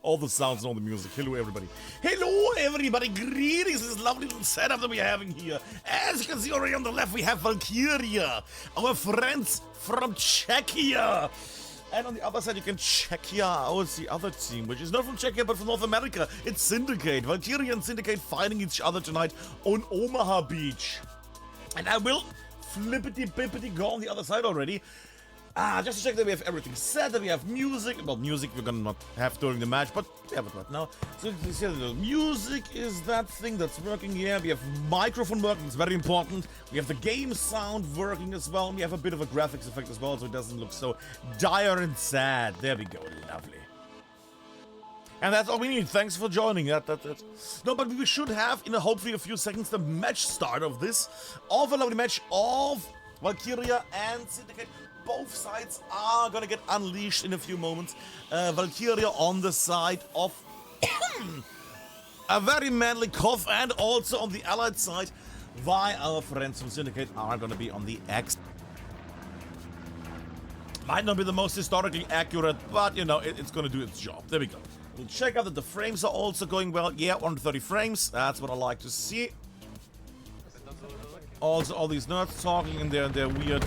all the sounds and all the music. Hello, everybody. Hello, everybody. Greetings. This lovely little setup that we're having here. As you can see already on the left, we have Valkyria, our friends from Czechia. And on the other side, you can Czechia out the other team, which is not from Czechia, but from North America. It's Syndicate. Valkyria and Syndicate fighting each other tonight on Omaha Beach. And I will flippity-bippity go on the other side already. Just to check that we have everything set, that we have music. Well, music we're gonna not have during the match, but we have it right now. So you see the music is that thing that's working here. We have microphone working, it's very important. We have the game sound working as well. And we have a bit of a graphics effect as well, so it doesn't look so dire and sad. There we go, lovely. And that's all we need. Thanks for joining. No, but we should have, in hopefully a few seconds, the match start of this. Of a lovely match of Valkyria and Syndicate. Both sides are gonna get unleashed in a few moments. Valkyria on the side of a very manly Koff, and also on the allied side, why our friends from Syndicate are gonna be on the X. Might not be the most historically accurate, but you know, it's gonna do its job. There we go. We'll check out that the frames are also going well. Yeah, 130 frames. That's what I like to see. Also, all these nerds talking in their weird...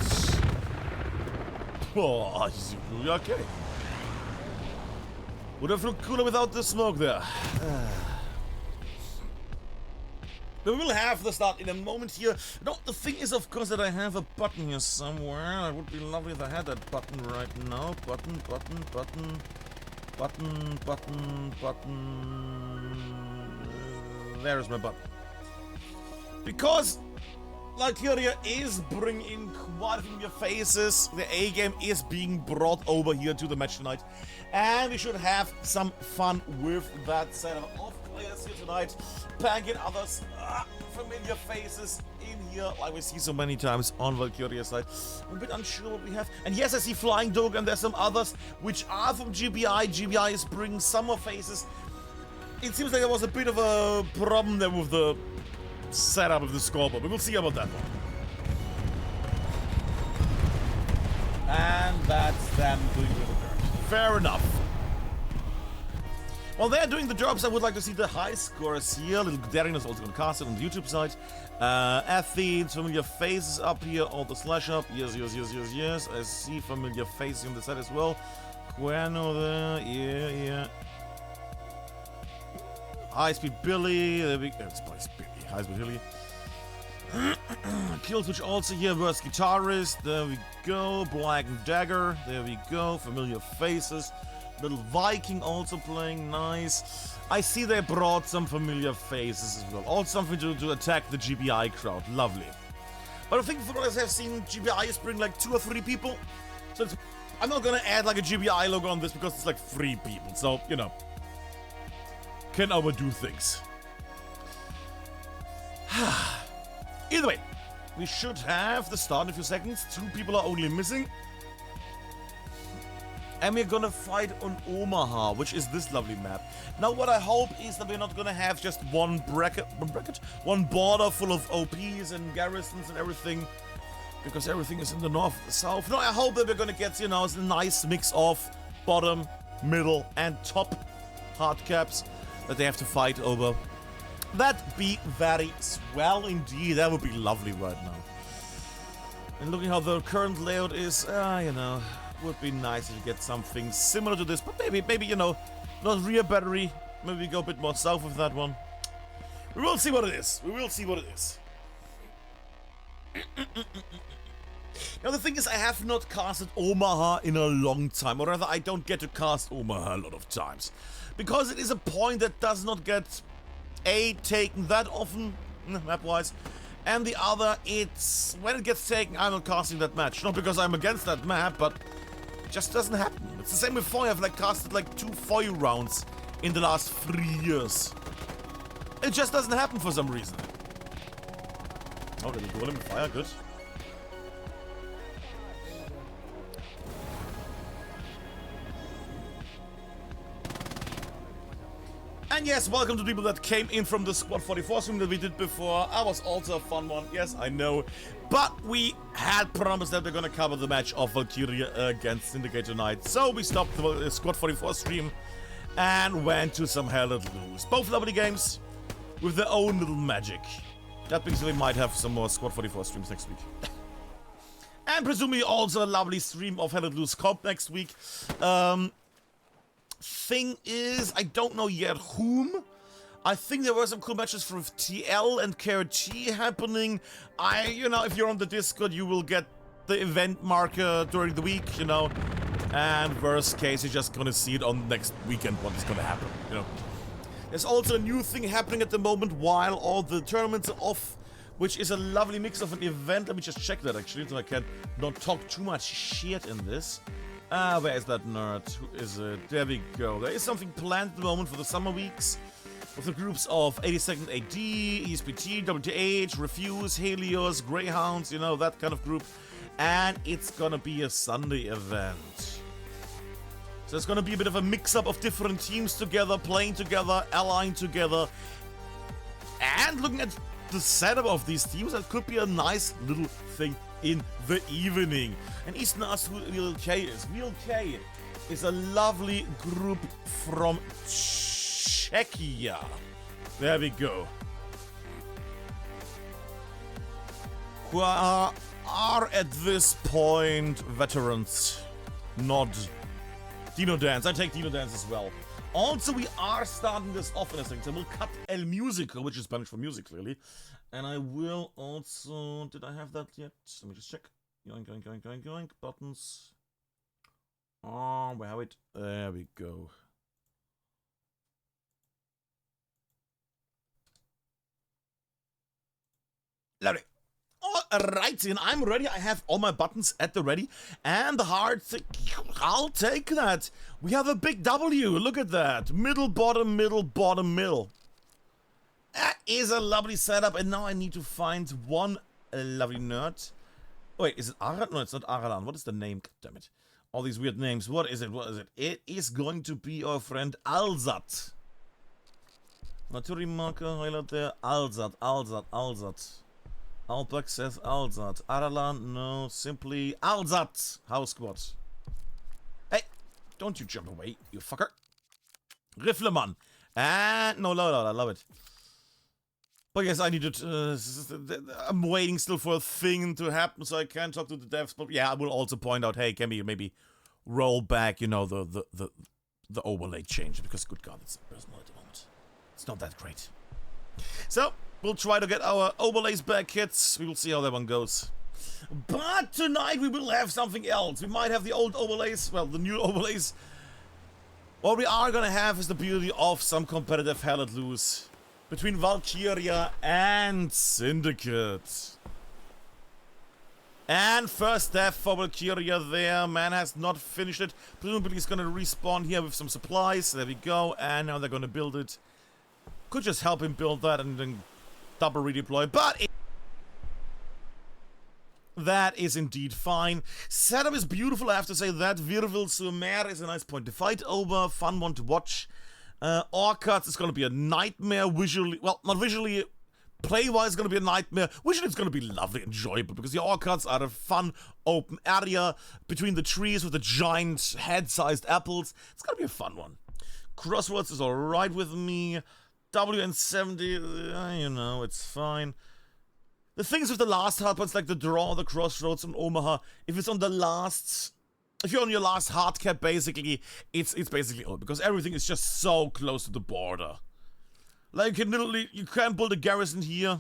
Oh, okay. Would have looked cooler without the smoke there. But we will have the start in a moment here. No, the thing is, of course, that I have a button here somewhere. It would be lovely if I had that button right now. Button. There is my button. Because Valkyria is bringing in quite a few new faces. The A-game is being brought over here to the match tonight. And we should have some fun with that setup of players here tonight. Packing others, familiar faces in here, like we see so many times on Valkyria's side. I'm a bit unsure what we have. And yes, I see Flying Dog, and there's some others which are from GBI. GBI is bringing some more faces. It seems like there was a bit of a problem there with the setup of the scoreboard, but we'll see about that one. And that's them doing the dirt. Fair enough. While they're doing the jobs, I would like to see the high scores here. Little Daring is also going to cast it on the YouTube side. Athletes, familiar faces up here, all the slash up. Yes. I see familiar faces on the side as well. Queno there, yeah. High Speed Billy, there we go. It's Billy. High Speed Billy. Killswitch also here, worst guitarist. There we go. Black Dagger. There we go. Familiar faces. Little Viking also playing nice. I see they brought some familiar faces as well. Also something to attack the GBI crowd. Lovely. But I think from what I've seen, GBI is bringing like 2 or 3 people. So I'm not gonna add like a GBI logo on this because it's like 3 people. So, you know, can overdo things. Either way, we should have the start in a few seconds. 2 people are only missing. And we're gonna fight on Omaha, which is this lovely map. Now what I hope is that we're not gonna have just one border full of OPs and garrisons and everything, because everything is in the north, the south. No, I hope that we're gonna get, you know, a nice mix of bottom, middle, and top hard caps that they have to fight over. That'd be very swell indeed. That would be lovely right now. And looking how the current layout is, you know, would be nice if you get something similar to this, but maybe, you know, not rear battery. Maybe we go a bit more south with that one. We will see what it is. Now the thing is, I have not casted Omaha in a long time, or rather I don't get to cast Omaha a lot of times, because it is a point that does not get taken that often, map-wise, and the other, it's when it gets taken, I'm not casting that match. Not because I'm against that map, but it just doesn't happen. It's the same with Foy. I've like casted like 2 Foy rounds in the last 3 years. It just doesn't happen for some reason. Oh, there we go, with fire, good. And yes, welcome to people that came in from the Squad 44 stream that we did before. That was also a fun one, yes, I know. But we had promised that we're gonna cover the match of Valkyria against Syndicate tonight. So we stopped the Squad 44 stream and went to some Hell Let Loose. Both lovely games with their own little magic. That means we might have some more Squad 44 streams next week. And presumably also a lovely stream of Hell Let Loose comp next week. Thing is, I don't know yet whom. I think there were some cool matches from TL and KRT happening. You know, if you're on the Discord, you will get the event marker during the week, you know. And worst case, you're just gonna see it on next weekend what is gonna happen, you know. There's also a new thing happening at the moment while all the tournaments are off, which is a lovely mix of an event. Let me just check that actually, so I can not talk too much shit in this. Where is that nerd? Who is it? There we go. There is something planned at the moment for the summer weeks with the groups of 82nd AD, ESPT, WTH, Refuse, Helios, Greyhounds, you know, that kind of group. And it's gonna be a Sunday event. So it's gonna be a bit of a mix-up of different teams together, playing together, allying together. And looking at the setup of these teams, that could be a nice little thing in the evening. And Easton asked who VLK is. VLK is a lovely group from Czechia. There we go. Who are at this point veterans. Nod. Dino Dance. I take Dino Dance as well. Also, we are starting this off in a second. So we'll cut El Musico, which is Spanish for music, clearly. And I will also... Did I have that yet? Let me just check. Yoink. Buttons. Oh, where have it? There we go. Lovely. Alright, and I'm ready. I have all my buttons at the ready. And the heart, I'll take that. We have a big W. Look at that. Middle, bottom, middle, bottom, middle. That is a lovely setup. And now I need to find one lovely nerd. Wait, is it Aran? No, it's not Aralan. What is the name? God damn it. All these weird names. What is it? It is going to be our friend Alzat. Naturi marker, highlight there. Alzat. Alplex says Alzat. Aralan, no, simply Alzat. House squad. Hey, don't you jump away, you fucker. Riffleman. And no, I love it. But yes, I need to. I'm waiting still for a thing to happen so I can talk to the devs. But yeah, I will also point out, hey, can we maybe roll back, you know, the overlay change, because good God, it's personal at the moment. It's not that great. So we'll try to get our overlays back, kids. We will see how that one goes. But tonight we will have something else. We might have the old overlays, well, the new overlays. What we are gonna have is the beauty of some competitive Hell Let Loose between Valkyria and Syndicate. And first death for Valkyria there. Man has not finished it. Presumably he's gonna respawn here with some supplies. There we go. And now they're gonna build it. Could just help him build that and then double redeploy. But that is indeed fine. Setup is beautiful, I have to say that. Virville-sur-Mer is a nice point to fight over. Fun one to watch. Orchards is going to be a nightmare visually. Well, not visually. Play-wise, it's going to be a nightmare. Visually, it's going to be lovely, enjoyable, because the orchards are a fun, open area between the trees with the giant head-sized apples. It's going to be a fun one. Crossroads is alright with me. WN70, you know, it's fine. The things with the last hardpoints, like the draw, the Crossroads, and Omaha, if it's on the last... If you're on your last hard cap, basically, it's basically over, because everything is just so close to the border. Like, you can literally, you can build a garrison here,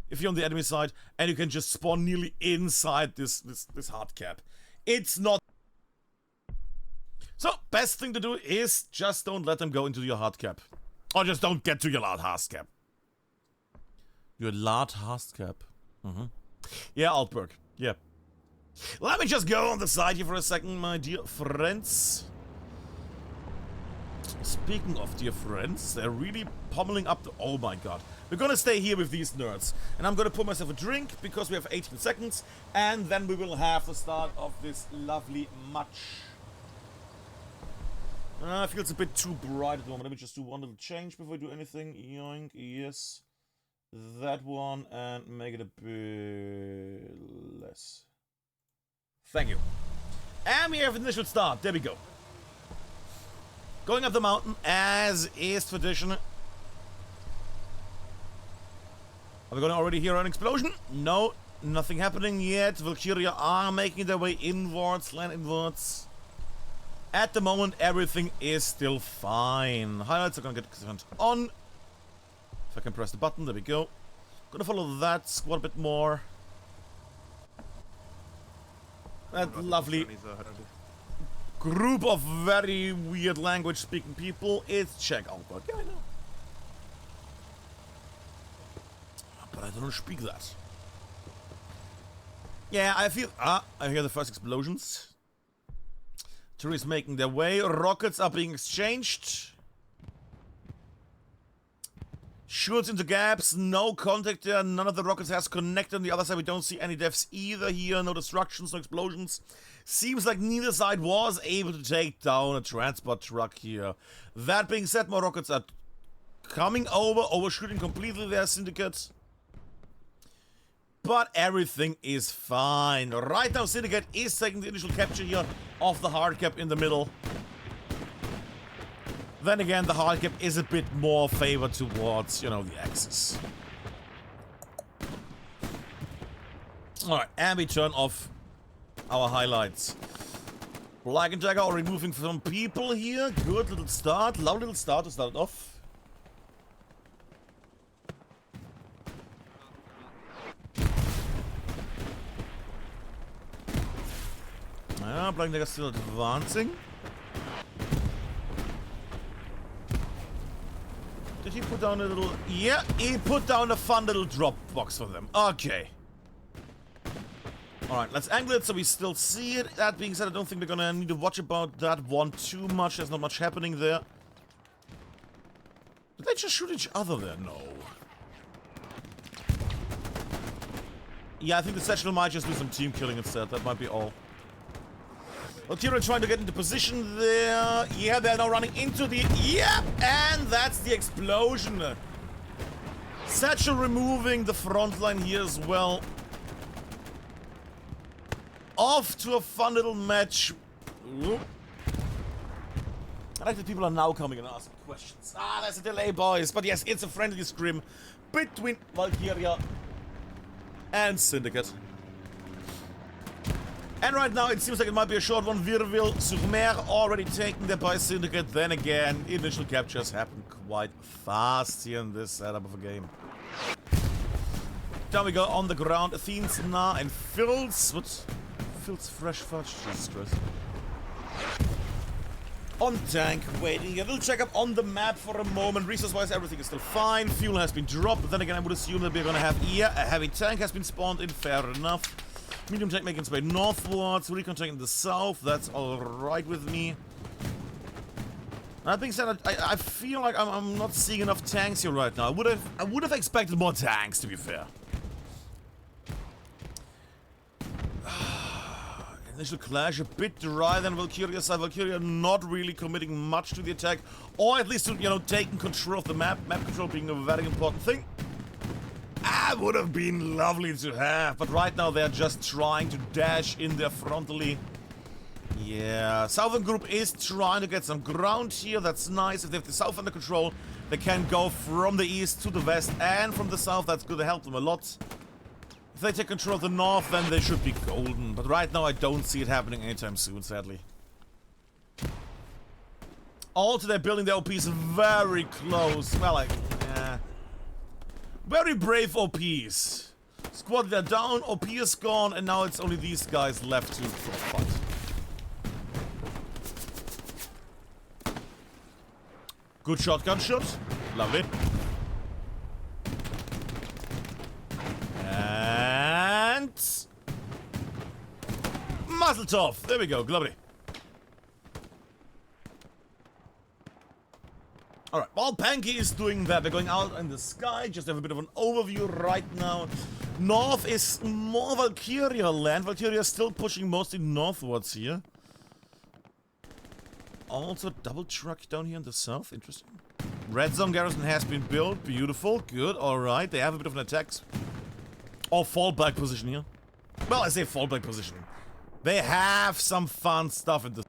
if you're on the enemy side, and you can just spawn nearly inside this hard cap. It's not... So, best thing to do is just don't let them go into your hard cap. Or just don't get to your last hard cap. Your last hard cap. Yeah, Altberg. Yeah. Let me just go on the side here for a second, my dear friends. Speaking of dear friends, they're really pummeling up the... Oh my god. We're gonna stay here with these nerds. And I'm gonna pour myself a drink, because we have 18 seconds. And then we will have the start of this lovely match. It feels a bit too bright at the moment. Let me just do one little change before we do anything. Yoink, yes. That one, and make it a bit less. Thank you. And we have initial start. There we go. Going up the mountain, as is tradition. Are we going to already hear an explosion? No, nothing happening yet. Valkyria are making their way inwards, land inwards. At the moment, everything is still fine. Highlights are going to get turned on. If I can press the button, there we go. Gonna follow that squad a bit more. That lovely group of very weird language speaking people. It's Czech outward. Yeah, I know. But I don't speak that. Yeah, I feel... I hear the first explosions. Tourists making their way. Rockets are being exchanged. Shoots into gaps. No contact there. None of the rockets has connected. On the other side, we don't see any deaths either here. No destructions, no explosions. Seems like neither side was able to take down a transport truck here. That being said, more rockets are coming over, overshooting completely their syndicate. But everything is fine. Right now, Syndicate is taking the initial capture here of the hard cap in the middle. Then again, the hard cap is a bit more favored towards, you know, the Axis. Alright, and we turn off our highlights. Black and Jagger are removing some people here. Good little start. Lovely little start to start it off. Yeah, Black and Jagger still advancing. Did he put down a little... Yeah, he put down a fun little drop box for them. Okay. Alright, let's angle it so we still see it. That being said, I don't think we're gonna need to watch about that one too much. There's not much happening there. Did they just shoot each other there? No. Yeah, I think the Satchel might just do some team killing instead. That might be all. Valkyria trying to get into position there. Yeah, they're now running into the... Yep, and that's the explosion. Satchel removing the front line here as well. Off to a fun little match. Ooh. I like that people are now coming and asking questions. Ah, there's a delay, boys. But yes, it's a friendly scrim between Valkyria and Syndicate. And right now, it seems like it might be a short one. Virville-sur-Mer already taken there by Syndicate. Then again, initial captures happen quite fast here in this setup of a game. Down we go on the ground. Athene's Nah and Phil's. What? Phil's Fresh Fudge. Jesus Christ. On tank, waiting. A little checkup on the map for a moment. Resource-wise, everything is still fine. Fuel has been dropped. But then again, I would assume that we're gonna have here a heavy tank has been spawned in. Fair enough. Medium tank making its way northwards, recon tank in the south, that's alright with me. That being said, I feel like I'm not seeing enough tanks here right now. I would have expected more tanks, to be fair. Initial clash a bit dry than Valkyria's side. Valkyria not really committing much to the attack, or at least, you know, taking control of the map. Map control being a very important thing. That would have been lovely to have, but right now they're just trying to dash in there frontally. Yeah, Southern Group is trying to get some ground here. That's nice. If they have the south under control, they can go from the east to the west and from the south. That's going to help them a lot. If they take control of the north, then they should be golden. But right now, I don't see it happening anytime soon, sadly. Also, they're building their OPs very close. Well, like, yeah. Very brave OPs. Squad, they're down, OP is gone, and now it's only these guys left to fight. Good shotgun shot. Lovely. And... Muzzletop. There we go, lovely. Alright, while Panky is doing that, they're going out in the sky, just have a bit of an overview right now. North is more Valkyria land. Valkyria is still pushing mostly northwards here. Also, double truck down here in the south, interesting. Red zone garrison has been built, beautiful, good, alright. They have a bit of an attack. Or fallback position here. Well, I say fallback position. They have some fun stuff in this.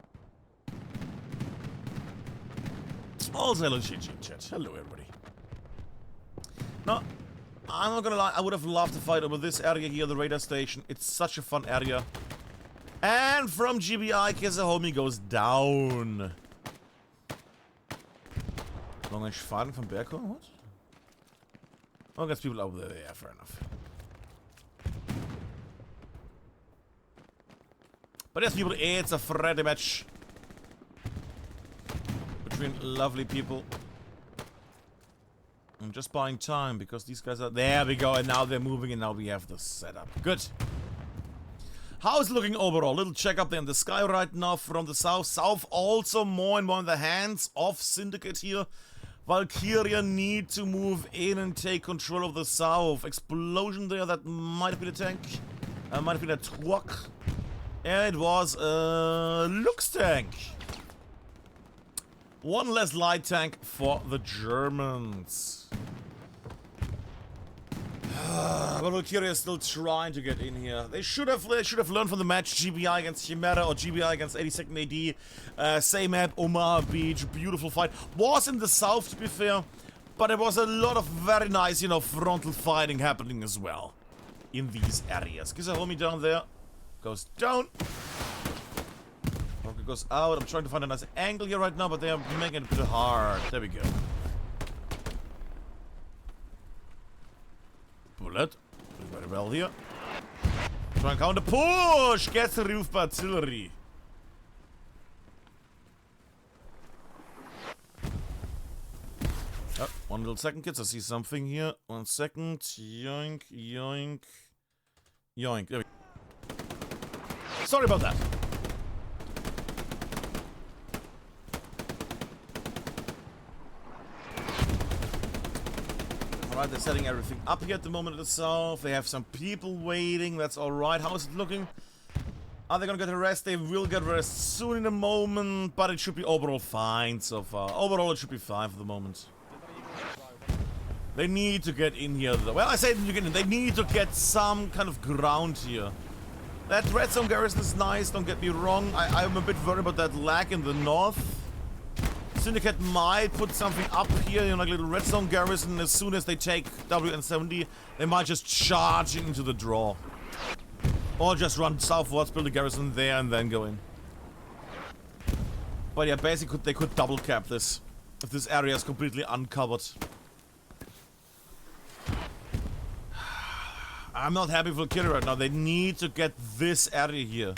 Also, hello, chat. Hello, everybody. No, I'm not gonna lie. I would have loved to fight over this area here, the radar station. It's such a fun area. And from GBI, Kiss a Homie goes down. Long-range fighting from Berko? What? Oh, there's people over there. Yeah, fair enough. But yes, people, it's a Friday match between lovely people. I'm just buying time because these guys are... There we go, and now they're moving, and now we have the setup. Good. How's it looking overall? Little check up there in the sky right now from the south. South also more and more in the hands of Syndicate here. Valkyria need to move in and take control of the south. Explosion there, that might have been a tank. Might have been a truck. Yeah, it was a Lux tank. One less light tank for the Germans. But Valkyria is still trying to get in here. They should have learned from the match GBI against Chimera or GBI against 82nd AD. Same map, Omaha Beach, beautiful fight. Was in the south, to be fair, but there was a lot of very nice, you know, frontal fighting happening as well in these areas. Kiss a Homie down there. Goes down. Rocket goes out. I'm trying to find a nice angle here right now, but they are making it a bit hard. There we go. Bullet. Doing very well here. Try and counter push. Gets the roof by artillery. Oh, one little second, kids. I see something here. 1 second. Yoink, yoink, yoink. There we go. Sorry about that. Alright, they're setting everything up here at the moment at the south. They have some people waiting. That's alright. How is it looking? Are they gonna get a rest? They will get rest soon in a moment, but it should be overall fine so far. Overall, it should be fine for the moment. They need to get in here though. Well, I say they need to get some kind of ground here. That red zone garrison is nice, don't get me wrong. I'm a bit worried about that lag in the north. Syndicate might put something up here, you know, like a little red zone garrison. As soon as they take WN70, they might just charge into the draw. Or just run southwards, build a garrison there, and then go in. But yeah, basically they could double cap this, if this area is completely uncovered. I'm not happy for Valkyria right now. They need to get this area here.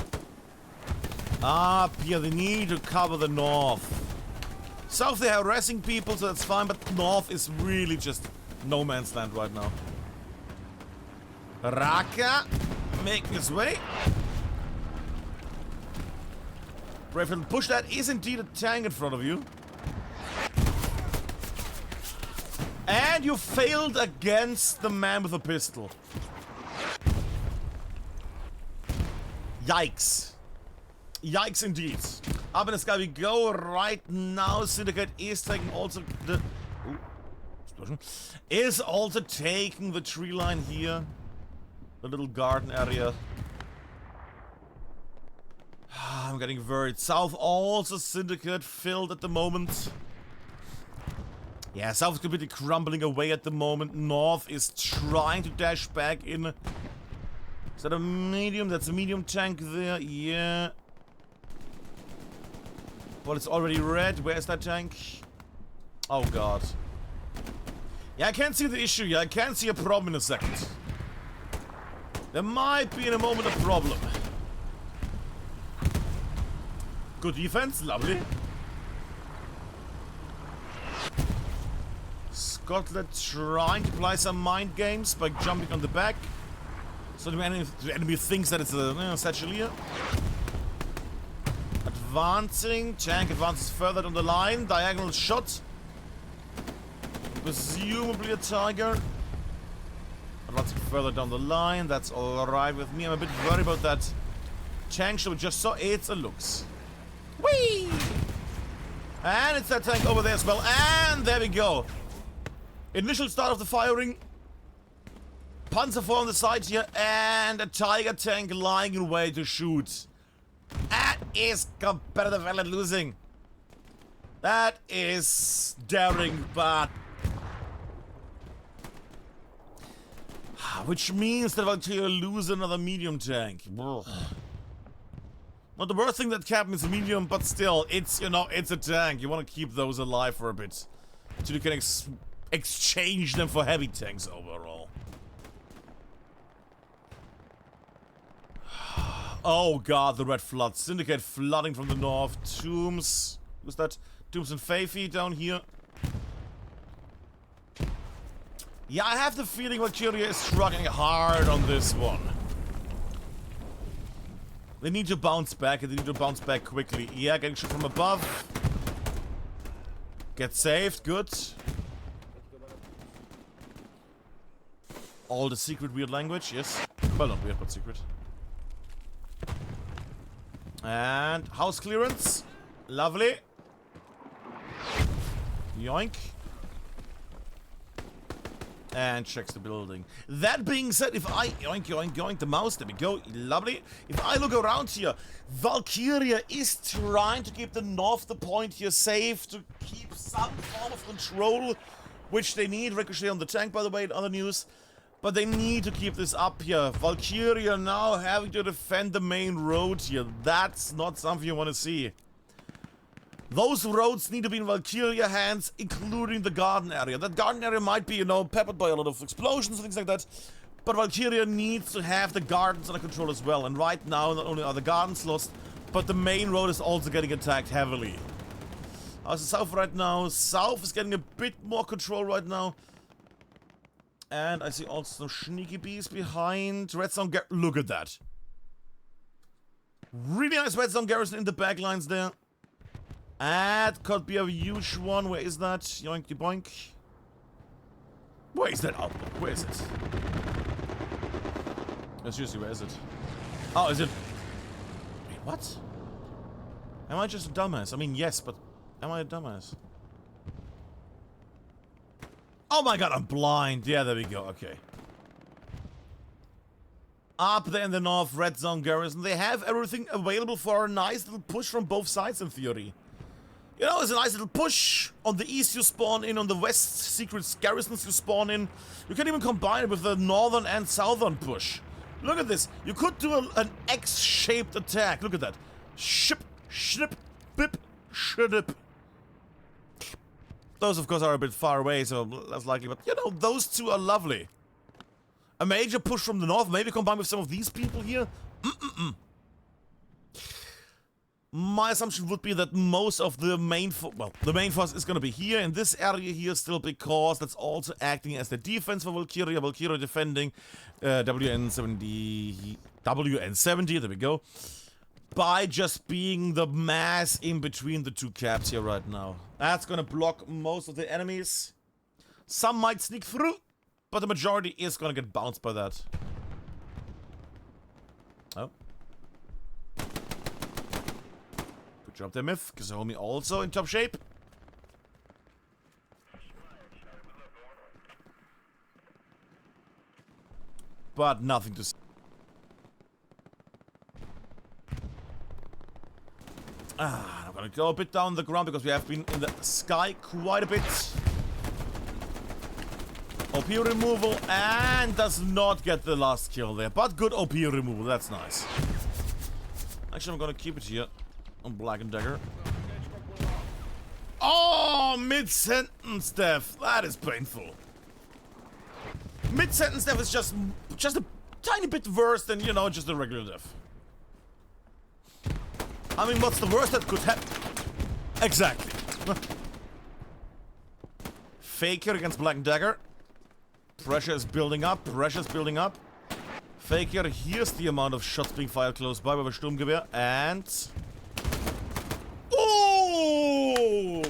Up here, they need to cover the north. South, they are harassing people, so that's fine, but north is really just no man's land right now. Raka making his way. Brave little push. That is indeed a tank in front of you. And you failed against the man with a pistol. Yikes. Yikes indeed. Up in the sky we go right now. Syndicate is taking also the... Ooh, explosion. Is also taking the tree line here. The little garden area. I'm getting worried. South also Syndicate filled at the moment. Yeah, South is completely crumbling away at the moment. North is trying to dash back in. Is that a medium? That's a medium tank there. Yeah. Well, it's already red. Where's that tank? Oh, God. Yeah, I can't see the issue here. I can't see a problem in a second. There might be in a moment a problem. Good defense. Lovely. Scotland trying to play some mind games by jumping on the back. So the enemy thinks that it's a satchelier. Advancing. Tank advances further down the line. Diagonal shot. Presumably a tiger. Advancing further down the line. That's alright with me. I'm a bit worried about that tank shot we just saw. It's a Lux. Whee! And it's that tank over there as well. And there we go. Initial start of the firing. Panzer IV on the side here, and a Tiger tank lying in way to shoot. That is competitive and losing. That is daring, but... Which means that Valkyria lose another medium tank. Not the worst thing that can happen is a medium, but still, it's, you know, it's a tank. You want to keep those alive for a bit. So you can exchange them for heavy tanks overall. Oh god, the red flood. Syndicate flooding from the north. Tombs. Who's that? Tombs and Faithy down here. Yeah, I have the feeling Valkyria is struggling hard on this one. They need to bounce back, and they need to bounce back quickly. Yeah, getting shot from above. Get saved, good. All the secret weird language, yes. Well, not weird, but secret. And house clearance. Lovely. Yoink. And checks the building. That being said, if I... Yoink, yoink, yoink, the mouse, there we go. Lovely. If I look around here, Valkyria is trying to keep the north, the point here, safe, to keep some form of control, which they need. Ricochet on the tank, by the way, in other news. But they need to keep this up here. Valkyria now having to defend the main road here. That's not something you want to see. Those roads need to be in Valkyria hands, including the garden area. That garden area might be, you know, peppered by a lot of explosions and things like that. But Valkyria needs to have the gardens under control as well. And right now, not only are the gardens lost, but the main road is also getting attacked heavily. How's the south right now? South is getting a bit more control right now. And I see also some sneaky bees behind. Red Zone look at that. Really nice Red Zone garrison in the back lines there. That could be a huge one. Where is that? Yoinky boink. Where is that outlook? Where is it? Seriously, where is it? Oh, is it? Wait, what? Am I just a dumbass? I mean, yes, but am I a dumbass? Oh my god, I'm blind. Yeah, there we go. Okay. Up there in the north, Red Zone garrison. They have everything available for a nice little push from both sides in theory. You know, it's a nice little push. On the east you spawn in, on the west secret garrisons you spawn in. You can even combine it with the northern and southern push. Look at this. You could do an X-shaped attack. Look at that. Ship, snip, bip, shidip. Those, of course, are a bit far away, so less likely. But, you know, those two are lovely. A major push from the north, maybe combined with some of these people here. My assumption would be that most of the main force is going to be here in this area here still, because that's also acting as the defense for Valkyria. Valkyria defending WN70, there we go, by just being the mass in between the two caps here right now. That's going to block most of the enemies. Some might sneak through, but the majority is going to get bounced by that. Oh. Good job there, Myth. Kazomi also in top shape. But nothing to see. I'm gonna go a bit down the ground because we have been in the sky quite a bit. OP removal, and does not get the last kill there. But good OP removal, that's nice. Actually, I'm gonna keep it here on Black and Dagger. Oh, mid-sentence death. That is painful. Mid-sentence death is just a tiny bit worse than, you know, just a regular death. I mean, what's the worst that could happen? Exactly. Faker against Black and Dagger. Pressure is building up. Pressure is building up. Faker hears the amount of shots being fired close by with a Sturmgewehr. And... oh!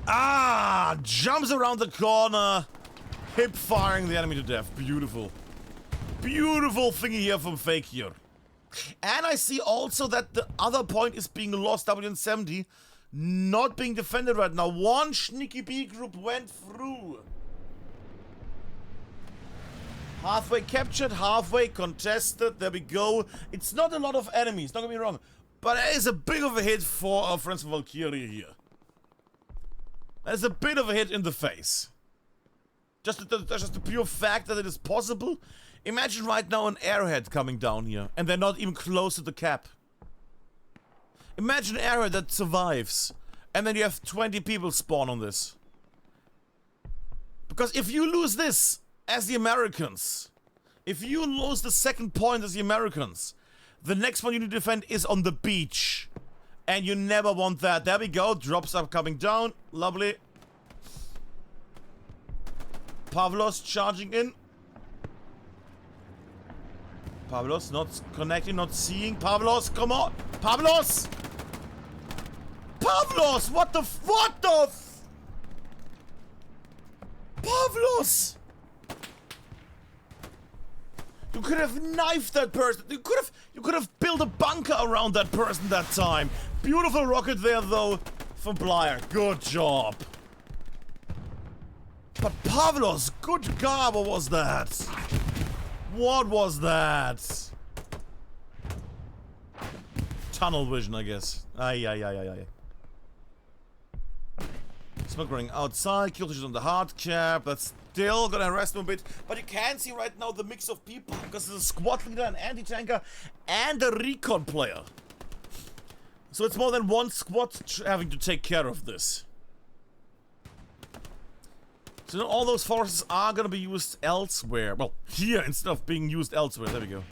Ah! Jumps around the corner. Hip firing the enemy to death. Beautiful. Beautiful thingy here from Faker. And I see also that the other point is being lost. WN70 not being defended right now. One sneaky B group went through. Halfway captured, halfway contested. There we go. It's not a lot of enemies, don't get me wrong. But it is a big of a hit for our friends from Valkyria here. That's a bit of a hit in the face. Just the pure fact that it is possible. Imagine right now an airhead coming down here, and they're not even close to the cap. Imagine an airhead that survives, and then you have 20 people spawn on this. Because if you lose this as the Americans, if you lose the second point as the Americans, the next one you need to defend is on the beach. And you never want that. There we go. Drops are coming down. Lovely. Pavlos charging in. Pavlos not connecting, not seeing. Pavlos, come on. Pavlos! Pavlos! What the Pavlos! You could have knifed that person. You could have built a bunker around that person that time. Beautiful rocket there though from Blyer. Good job. But Pavlos, good God, what was that? What was that? Tunnel vision, I guess. Ay. Smoke running outside, kill on the hard cap. That's still gonna harass him a bit. But you can see right now the mix of people because there's a squad leader, an anti-tanker, and a recon player. So it's more than one squad having to take care of this. So all those forces are gonna be used elsewhere. Well, here instead of being used elsewhere. There we go.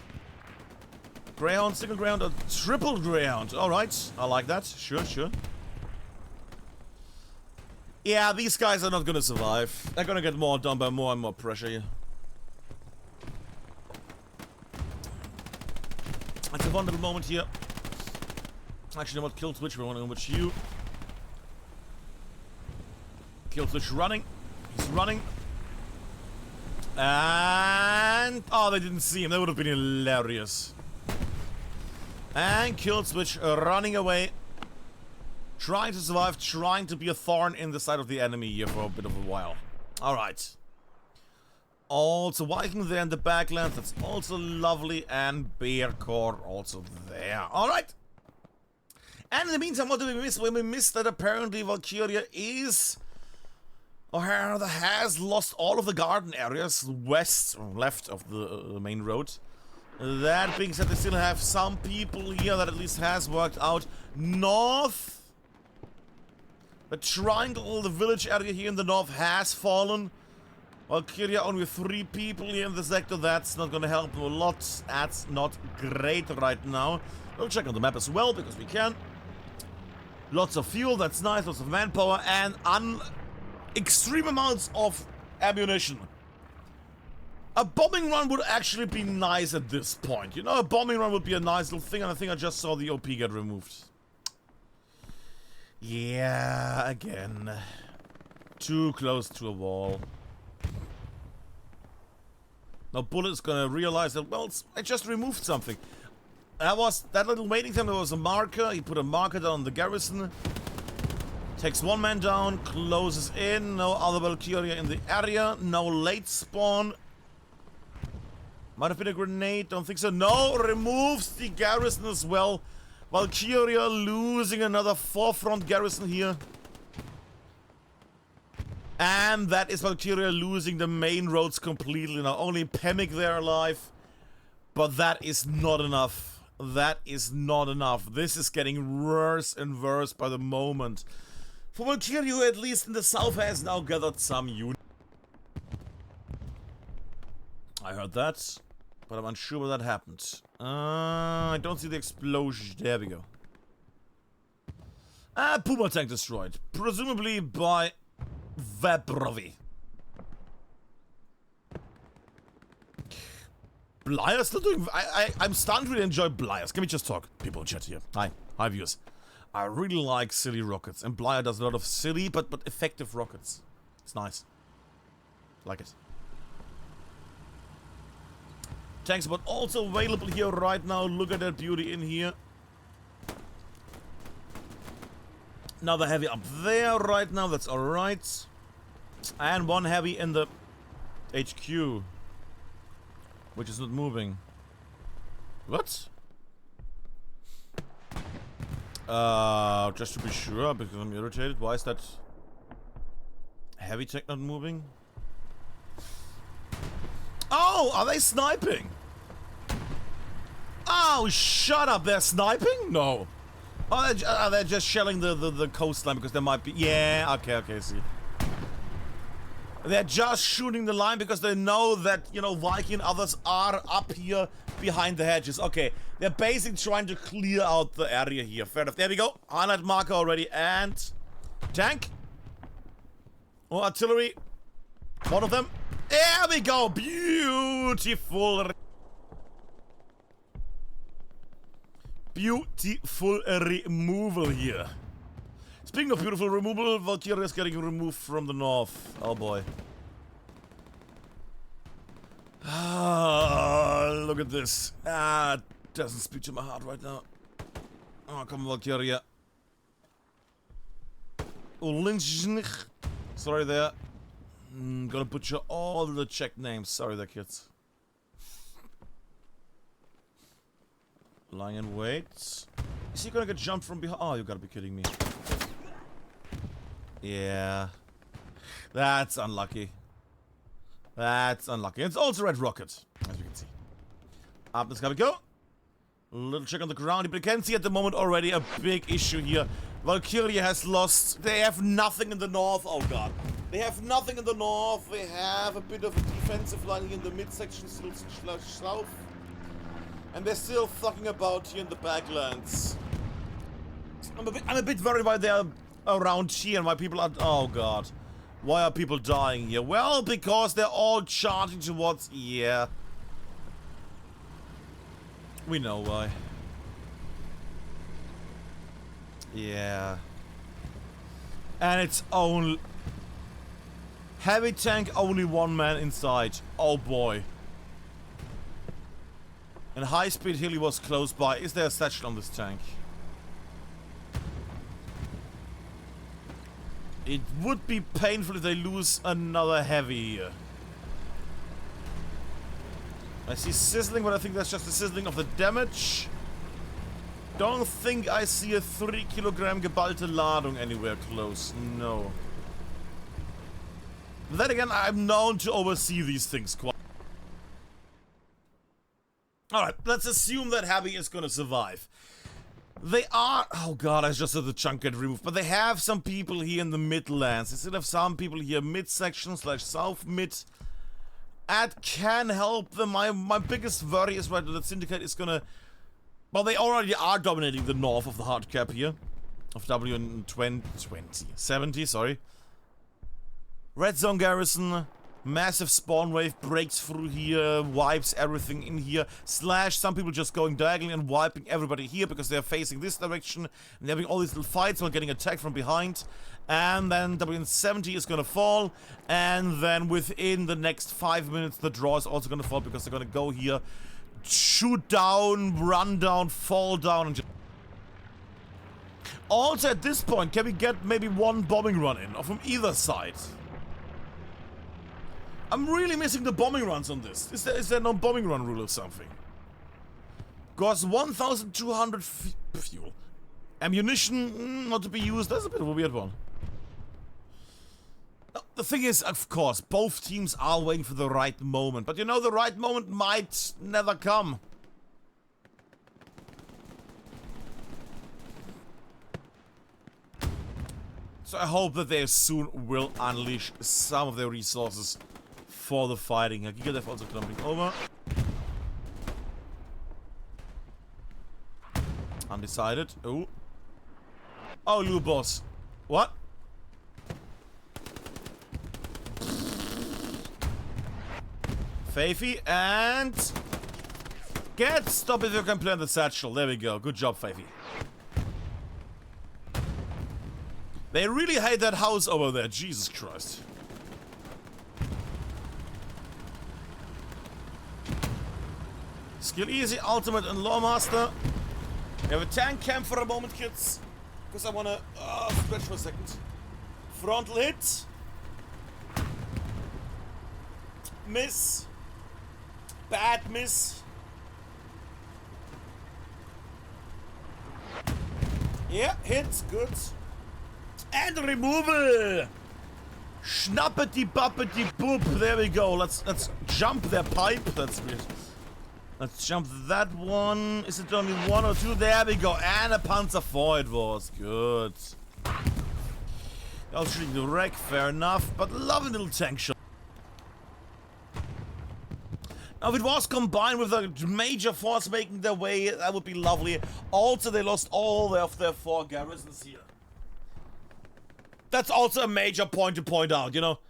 Greyhound, single Greyhound, or triple Greyhound. Alright, I like that. Sure. Yeah, these guys are not gonna survive. They're gonna get more done by more and more pressure here. That's a wonderful moment here. Actually, you know what? Kill switch, we're running with you. Kill switch running. He's running. And... oh, they didn't see him. That would have been hilarious. And kill switch running away. Trying to survive, trying to be a thorn in the side of the enemy here for a bit of a while. Alright. Also Viking there in the backland, that's also lovely, and Bear Core also there. Alright. And in the meantime, what do we miss? Well, we missed that apparently Valkyria is... or has lost all of the garden areas west or left of the main road. That being said, they still have some people here that at least has worked out north. The triangle, the village area here in the north has fallen. Valkyria only 3 people here in the sector. That's not gonna help a lot. That's not great right now. We'll check on the map as well, because we can. Lots of fuel, that's nice. Lots of manpower and extreme amounts of ammunition. A bombing run would actually be nice at this point. You know, a bombing run would be a nice little thing, and I think I just saw the OP get removed. Yeah, again. Too close to a wall. Now Bullet's gonna realize that, well, I just removed something. That little waiting time, there was a marker. He put a marker down on the garrison. Takes one man down, closes in. No other Valkyria in the area. No late spawn. Might have been a grenade, don't think so. No, removes the garrison as well. Valkyria losing another forefront garrison here. And that is Valkyria losing the main roads completely now. Only Pemic there alive. But that is not enough. That is not enough. This is getting worse and worse by the moment. For Valkyria, who at least in the south has now gathered some units. I heard that. But I'm unsure where that happened. I don't see the explosion. There we go. Puma tank destroyed. Presumably by Vebrovi. Blyers still doing... I'm starting to really enjoy Blyers. Can we just talk? People in chat here. Hi viewers. I really like silly rockets. And Blyer does a lot of silly but effective rockets. It's nice. Like it. Tanks but also available here right now. Look at that beauty in here. Another heavy up there right now. That's alright. And one heavy in the HQ. Which is not moving. What? Just to be sure, because I'm irritated. Why is that? Heavy tech not moving. Oh, are they sniping? Oh, shut up. They're sniping? No. Oh, are they just shelling the coastline because there might be... Yeah, okay, see. They're just shooting the line because they know that, you know, Viking and others are up here behind the hedges. Okay, they're basically trying to clear out the area here. Fair enough. There we go. Highlight marker already. And... tank. Or artillery. One of them. There we go. Beautiful. Beautiful removal here. Speaking of beautiful removal, Valkyria is getting removed from the north. Oh boy. Ah, look at this. Ah, doesn't speak to my heart right now. Oh, come on, Valkyria. Olinjnik. Sorry there. Gonna butcher all the Czech names. Sorry there, kids. Lying in wait. Is he gonna get jumped from behind? Oh, you gotta be kidding me. Yeah. That's unlucky. That's unlucky. It's also red rocket, as we can see. Up this guy we go. A little check on the ground, but you can see at the moment already a big issue here. Valkyria has lost. They have nothing in the north. Oh god. They have nothing in the north. They have a bit of a defensive line here in the midsection, still south. And they're still fucking about here in the backlands. I'm a bit worried why they're around here and why people are... Oh god. Why are people dying here? Well, because they're all charging towards... Yeah. We know why. Yeah. And it's only... Heavy tank, only one man inside. Oh boy. And high speed Hilly was close by. Is there a satchel on this tank? It would be painful if they lose another heavy here. I see sizzling, but I think that's just the sizzling of the damage. Don't think I see a 3 kilogram geballte Ladung anywhere close. No. But then again, I'm known to oversee these things quite. Alright, let's assume that Heavy is gonna survive. They are... Oh god, I just saw the chunk get removed. But they have some people here in the Midlands. They still have some people here midsection / south mid. That can help them. My biggest worry is right that Syndicate is gonna... Well, they already are dominating the north of the hard cap here. Of W70, sorry. Red Zone Garrison. Massive spawn wave breaks through here, wipes everything in here, / some people just going diagonally and wiping everybody here because they're facing this direction and they're having all these little fights while getting attacked from behind. And then W70 is gonna fall, and then within the next 5 minutes the draw is also gonna fall because they're gonna go here, shoot down, run down, fall down, and just... Also at this point, can we get maybe one bombing run in, or from either side? I'm really missing the bombing runs on this. Is there no bombing run rule or something? Costs 1,200 fuel. Ammunition, not to be used. That's a bit of a weird one. The thing is, of course, both teams are waiting for the right moment. But you know, the right moment might never come. So I hope that they soon will unleash some of their resources for the fighting. Gigadev also jumping over. Undecided. Oh. Oh, Lou boss. What? Faithy and... Stop if you can plant the satchel. There we go. Good job, Faithy. They really hate that house over there. Jesus Christ. Skill easy, ultimate, and lawmaster. We have a tank camp for a moment, kids. Because I wanna stretch for a second. Frontal hit. Miss. Bad miss. Yeah, hits, good. And removal. Schnappity buppity boop. There we go. Let's jump their pipe. That's weird. Let's jump that one. Is it only one or two? There we go. And a Panzer IV it was. Good. I was shooting the wreck. Fair enough. But lovely little tank shot. Now, if it was combined with a major force making their way, that would be lovely. Also, they lost all of their 4 garrisons here. That's also a major point to point out, you know.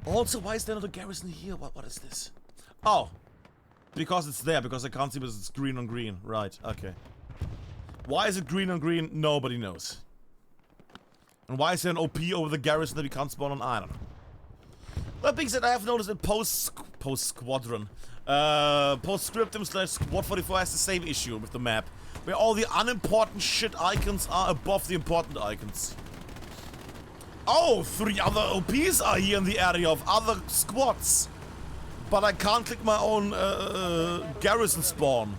Also, why is there not a garrison here? What is this? Oh. Because it's there, because I can't see because it's green on green. Right, okay. Why is it green on green? Nobody knows. And why is there an OP over the garrison that we can't spawn on? I don't know. That being said, I have noticed that post-squadron, post-scriptum / squad 44 has the same issue with the map, where all the unimportant shit icons are above the important icons. Oh, 3 other OPs are here in the area of other squads, but I can't click my own garrison spawn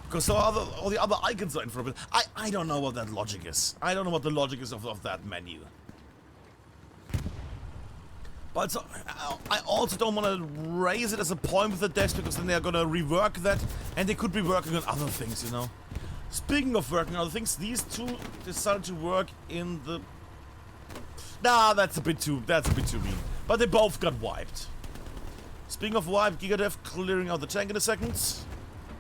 because all the other icons are in front of it. I don't know what that logic is. I don't know what the logic is of that menu. But so, I also don't want to raise it as a point with the decks because then they're gonna rework that and they could be working on other things, you know. Speaking of working on other things, these two decided to work in the... Nah, that's a bit too mean. But they both got wiped. Speaking of wiped, Gigadev clearing out the tank in a second.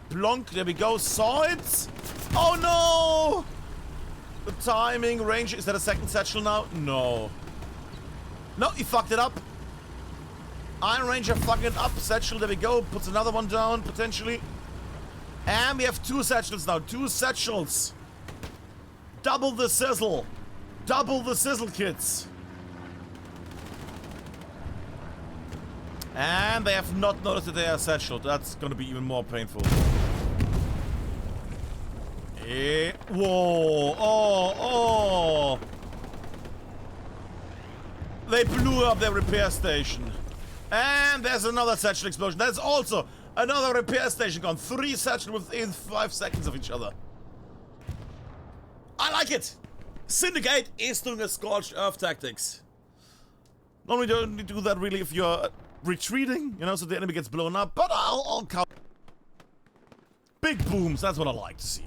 Plonk, there we go, saw it! Oh no! The timing, range, is that a second satchel now? No. No, he fucked it up. Iron Ranger fucking it up. Satchel, there we go. Puts another one down, potentially. And we have 2 satchels now. 2 satchels. Double the sizzle. Double the sizzle, kids. And they have not noticed that they are satcheled. That's gonna be even more painful. Whoa. Oh. They blew up their repair station. And there's another satchel explosion. There's also another repair station gone. 3 satchels within 5 seconds of each other. I like it. Syndicate is doing a scorched earth tactics. Normally don't do that really if you're retreating, you know, so the enemy gets blown up. But I'll count. Big booms. That's what I like to see.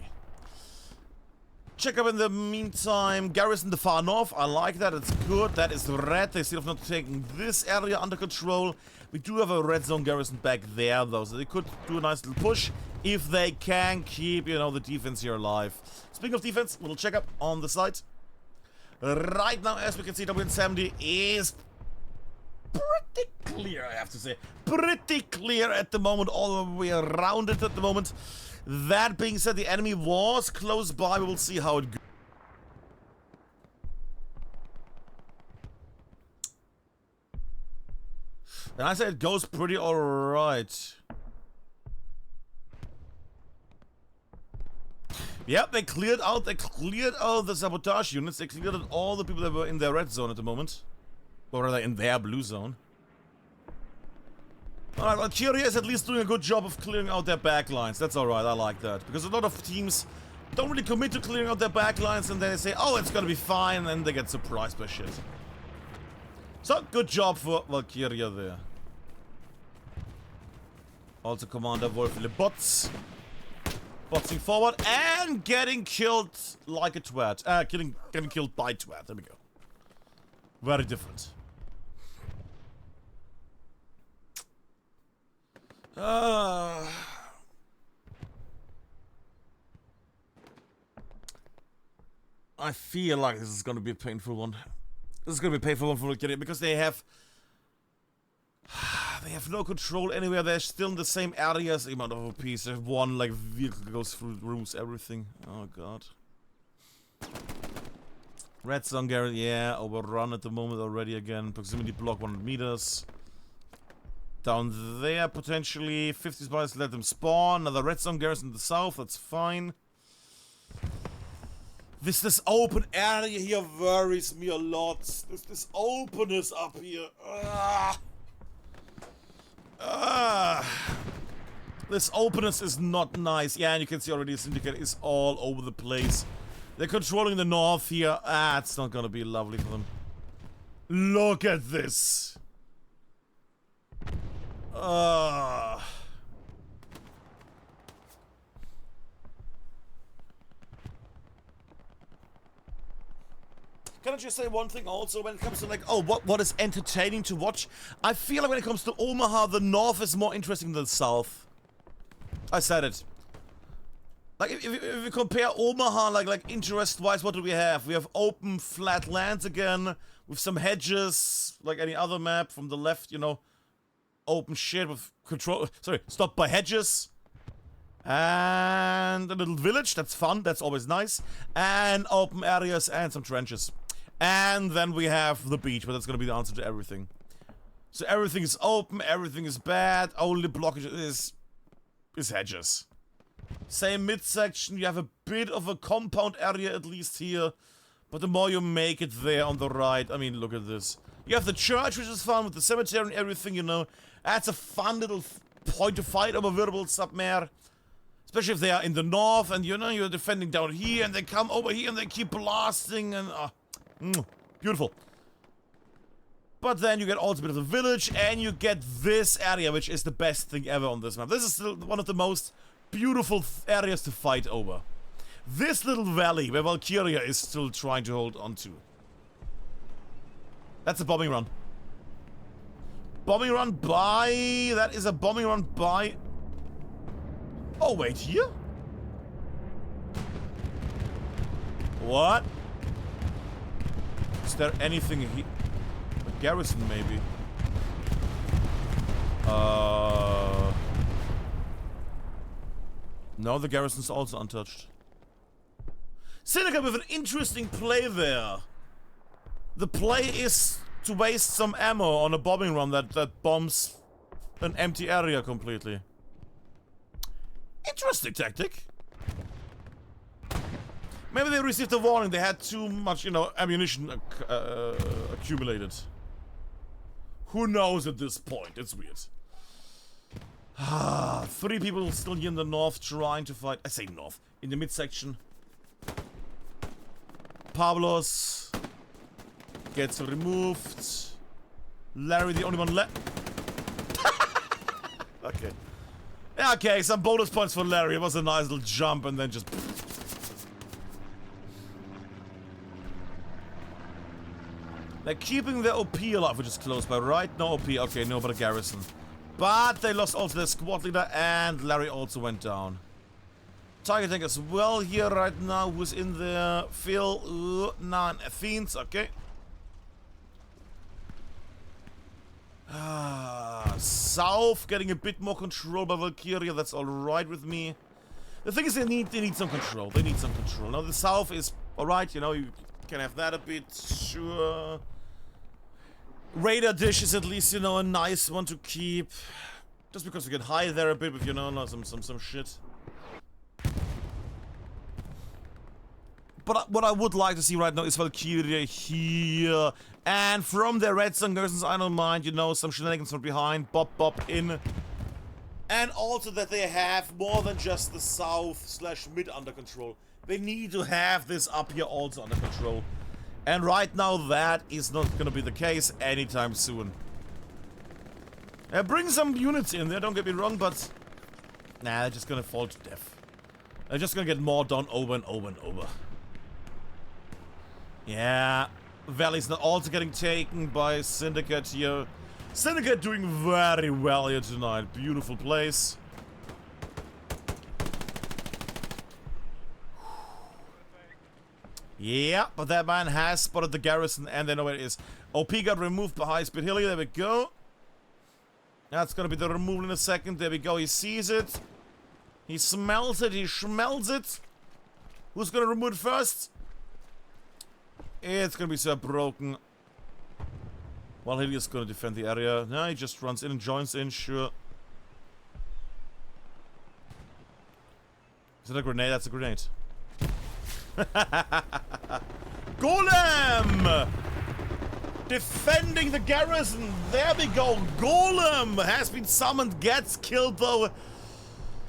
Check up in the meantime, garrison the far north. I like that, it's good. That is red. They still have not taken this area under control. We do have a red zone garrison back there though, so they could do a nice little push if they can keep, you know, the defense here alive. Speaking of defense, we'll check up on the side. Right now, as we can see, WN70 is pretty clear, I have to say. Pretty clear at the moment, all the way around it at the moment. That being said, the enemy was close by. We will see how it goes. And I say it goes pretty alright. Yep, they cleared out the sabotage units. They cleared out all the people that were in their red zone at the moment. Or rather, in their blue zone. Alright, well, Kyria is at least doing a good job of clearing out their backlines. That's alright, I like that. Because a lot of teams don't really commit to clearing out their backlines and then they say, oh, it's gonna be fine, and then they get surprised by shit. So, good job for Valkyria there. Also, Commander Wolfle Bots. Botsing forward and getting killed like a twat. Getting killed by twat. There we go. Very different. I feel like this is gonna be a painful one. This is gonna be a painful one for Valkyria because they have no control anywhere. They're still in the same areas. The amount of OPs. They have one like vehicle goes through rooms, everything. Oh god. Red Zone Garrett, yeah, overrun at the moment already again. Proximity block 100 meters. Down there, potentially 50 spies, let them spawn. Another red zone garrison in the south, that's fine. This open area here worries me a lot. This openness up here. This openness is not nice. Yeah, and you can see already the syndicate is all over the place. They're controlling the north here. It's not gonna be lovely for them. Look at this. Can I just say one thing also when it comes to like, oh, what is entertaining to watch? I feel like when it comes to Omaha, the north is more interesting than the south. I said it. Like, if you compare Omaha, like interest-wise, what do we have? We have open, flat lands again, with some hedges, like any other map from the left, you know. Open shit with control, sorry, stopped by hedges. And a little village, that's fun, that's always nice. And open areas and some trenches. And then we have the beach, but that's gonna be the answer to everything. So everything is open, everything is bad, only blockage is hedges. Same midsection, you have a bit of a compound area at least here. But the more you make it there on the right, I mean, look at this. You have the church, which is fun, with the cemetery and everything, you know. That's a fun little point to fight over verbal submare. Especially if they are in the north and, you know, you're defending down here and they come over here and they keep blasting and... beautiful. But then you get also a bit of the village and you get this area, which is the best thing ever on this map. This is still one of the most beautiful areas to fight over. This little valley where Valkyria is still trying to hold on to. That's a bombing run. Bombing run by... That is a bombing run by... Oh, wait, here? What? Is there anything here? A garrison, maybe? No, the garrison's also untouched. SYN Admincam with an interesting play there. The play is to waste some ammo on a bombing run that bombs an empty area completely. Interesting tactic. Maybe they received a warning. They had too much, you know, ammunition accumulated. Who knows at this point? It's weird. 3 people still here in the north trying to fight. I say north. In the midsection. Pablos gets removed. Larry, the only one left. Okay. Yeah, okay, some bonus points for Larry. It was a nice little jump and then just... They're keeping their OP alive, which is close by, right? No OP. Okay, no, but a garrison. But they lost also their squad leader and Larry also went down. Targeting as well here right now. Who's in there? Phil, Nan, Athens. Okay. South getting a bit more control by Valkyria. That's alright with me. The thing is they need some control. They need some control. Now the south is alright, you know, you can have that a bit, sure. Radar dish is at least, you know, a nice one to keep. Just because you can hide there a bit with, you know, some shit. But what I would like to see right now is Valkyria here. And from their redstone garrisons, I don't mind, you know, some shenanigans from behind. Bop in. And also that they have more than just the south/mid under control. They need to have this up here also under control. And right now that is not gonna be the case anytime soon. Bring some units in there, don't get me wrong, but... Nah, they're just gonna fall to death. They're just gonna get more done over and over and over. Yeah, Valley's not also getting taken by Syndicate here. Syndicate doing very well here tonight. Beautiful place. Yeah, but that man has spotted the garrison and they know where it is. OP got removed by High Speed Hilly. There we go. That's gonna be the removal in a second. There we go. He sees it. He smells it. He smells it. Who's gonna remove it first? It's gonna be so broken. Well, Hilly is gonna defend the area. No, he just runs in and joins in, sure. Is that a grenade? That's a grenade. Golem! Defending the garrison. There we go. Golem has been summoned, gets killed though.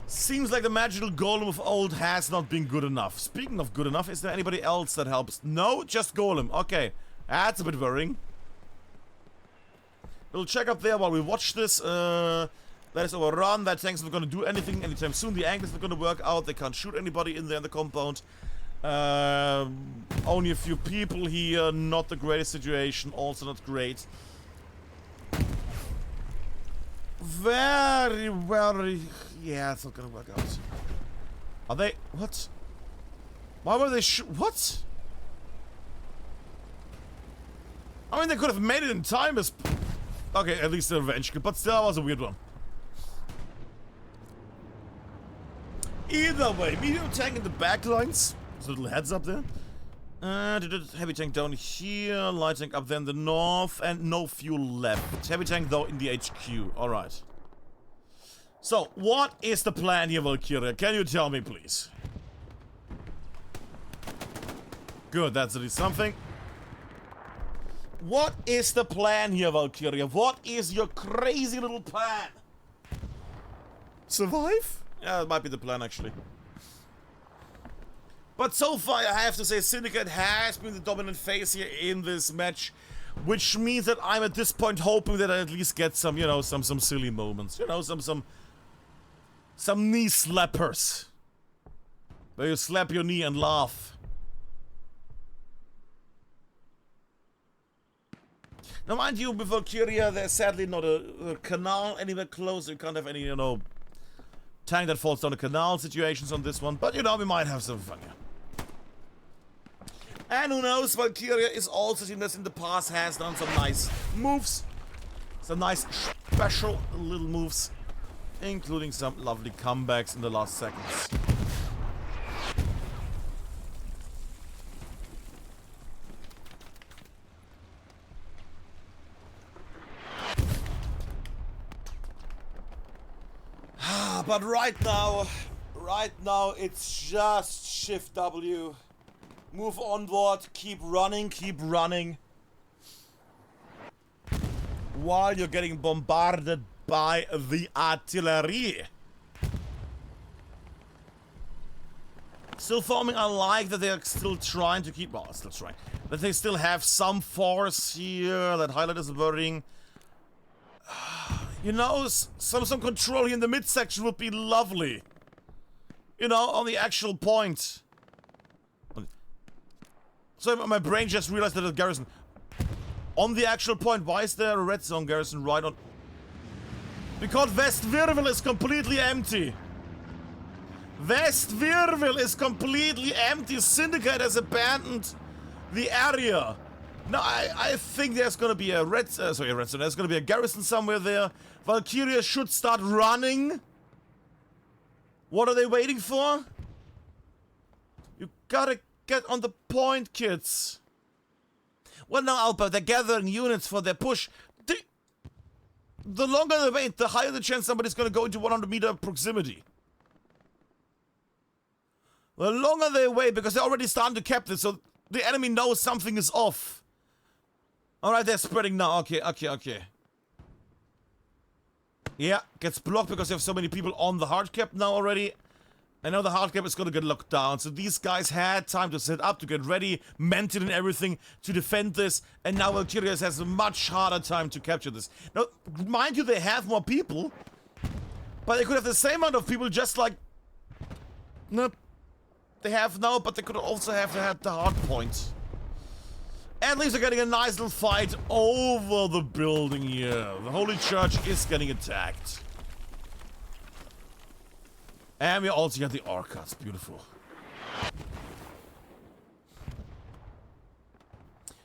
Seems like the magical golem of old has not been good enough. Speaking of good enough, is there anybody else that helps? No, just golem. Okay, that's a bit worrying. We'll check up there while we watch this. That is overrun. That tank's not gonna do anything anytime soon. The angle's not gonna work out. They can't shoot anybody in there in the compound. Only a few people here. Not the greatest situation. Also not great. Very, very... Yeah, it's not gonna work out. Are they... What? Why were they what? I mean, they could have made it in time as... Okay, at least the revenge kill, but still, that was a weird one. Either way, medium tank in the back lines. There's a little heads up there. Heavy tank down here, light tank up there in the north, and no fuel left. Heavy tank, though, in the HQ. Alright. So, what is the plan here, Valkyria? Can you tell me, please? Good, that's at least something. What is the plan here, Valkyria? What is your crazy little plan? Survive? Yeah, that might be the plan, actually. But so far, I have to say, Syndicate has been the dominant face here in this match. Which means that I'm at this point hoping that I at least get some, you know, some silly moments. You know, some knee slappers. Where you slap your knee and laugh. Now, mind you, with Valkyria, there's sadly not a canal anywhere close. You can't have any, you know, tank that falls down the canal situations on this one. But, you know, we might have some fun here. And who knows, Valkyria is also seen as in the past has done some nice moves. Some nice special little moves. Including some lovely comebacks in the last seconds. But right now, it's just Shift W. Move onward, keep running. While you're getting bombarded by the artillery. Still forming, I like that they're still trying to keep, well, still trying. That they still have some force here, that highlight is worrying. You know, some control here in the midsection would be lovely. You know, on the actual point. So my brain just realized that the garrison... On the actual point, why is there a red zone garrison right on... Because West Virville is completely empty. West Virville is completely empty. Syndicate has abandoned the area. Now, I think there's gonna be a red zone. There's gonna be a garrison somewhere there. Valkyria should start running. What are they waiting for? You gotta get on the point, kids. Well, now, Alpha, they're gathering units for their push. The longer they wait, the higher the chance somebody's gonna go into 100-meter proximity. The longer they wait, because they're already starting to cap this, so the enemy knows something is off. Alright, they're spreading now. Okay. Yeah, gets blocked because you have so many people on the hard cap now already. I know the hard cap is gonna get locked down, so these guys had time to set up, to get ready, mental and everything, to defend this, and now Valkyria has a much harder time to capture this. Now, mind you, they have more people, but they could have the same amount of people just like... Nope. They have now, but they could also have had the hard point. At least they're getting a nice little fight over the building here. The Holy Church is getting attacked. And we also got the Orcas. Beautiful.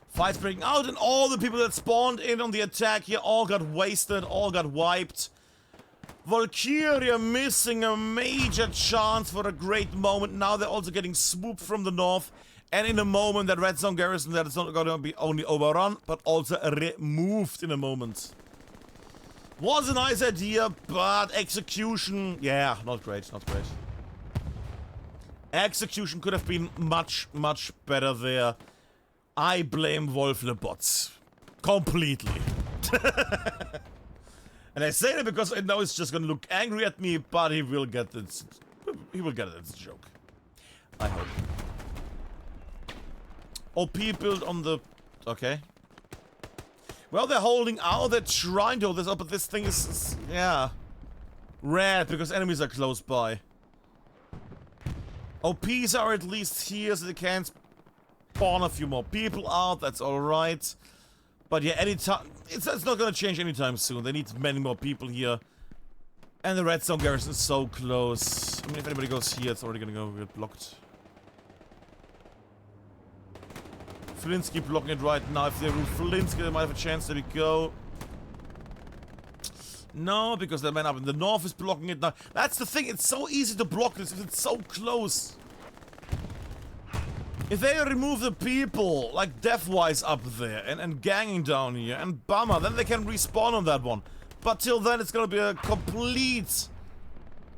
Fights breaking out, and all the people that spawned in on the attack here all got wasted, all got wiped. Valkyria missing a major chance for a great moment. Now they're also getting swooped from the north. And in a moment, that red zone garrison that is not going to be only overrun, but also removed in a moment. Was a nice idea, but execution... Yeah, not great. Execution could have been much, much better there. I blame Wolf the bots. Completely. And I say that because I know he's just gonna look angry at me, but he will get this. He will get it as a joke. I hope. OP build on the... Okay. Well, they're holding out, they're trying to hold this up, but this thing is yeah, red, because enemies are close by. OPs are at least here, so they can spawn a few more people out, that's alright. But yeah, anytime, it's not gonna change anytime soon, they need many more people here. And the redstone garrison is so close. I mean, if anybody goes here, it's already gonna go get blocked. Flinsky blocking it right now. If they rule Flinsky, they might have a chance. There we go. No, because the man up in the north is blocking it now. That's the thing, it's so easy to block this if it's so close. If they remove the people, like Deathwise up there, and ganging down here, and Bummer, then they can respawn on that one. But till then, it's gonna be a complete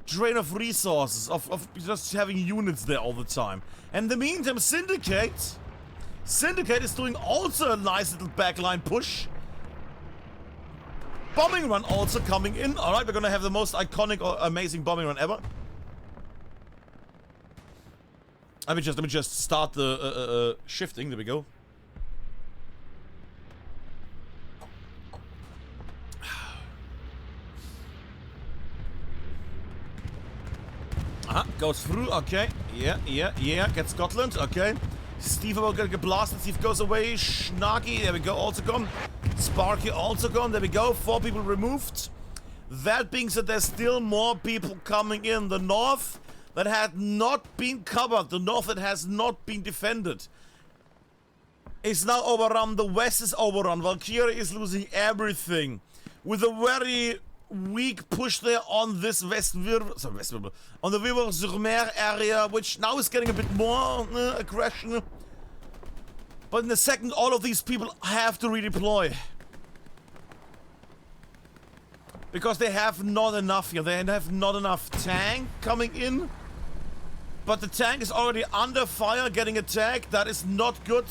drain of resources, of just having units there all the time. And in the meantime, Syndicate is doing also a nice little backline push. Bombing run also coming in. Alright, we're gonna have the most iconic or amazing bombing run ever. Let me just start the shifting. There we go. Goes through, okay. Yeah, get Scotland, okay. Steve will get blasted, Steve goes away. Snarky, there we go, also gone. Sparky also gone, there we go. 4 people removed. That being said, there's still more people coming in. The north that had not been covered, the north that has not been defended, is now overrun. The west is overrun. Valkyrie is losing everything. With a very weak push there on this on the Vivre-sur-Mer area, which now is getting a bit more aggression. But in a second, all of these people have to redeploy. Because they have not enough here. They have not enough tank coming in. But the tank is already under fire, getting attacked. That is not good.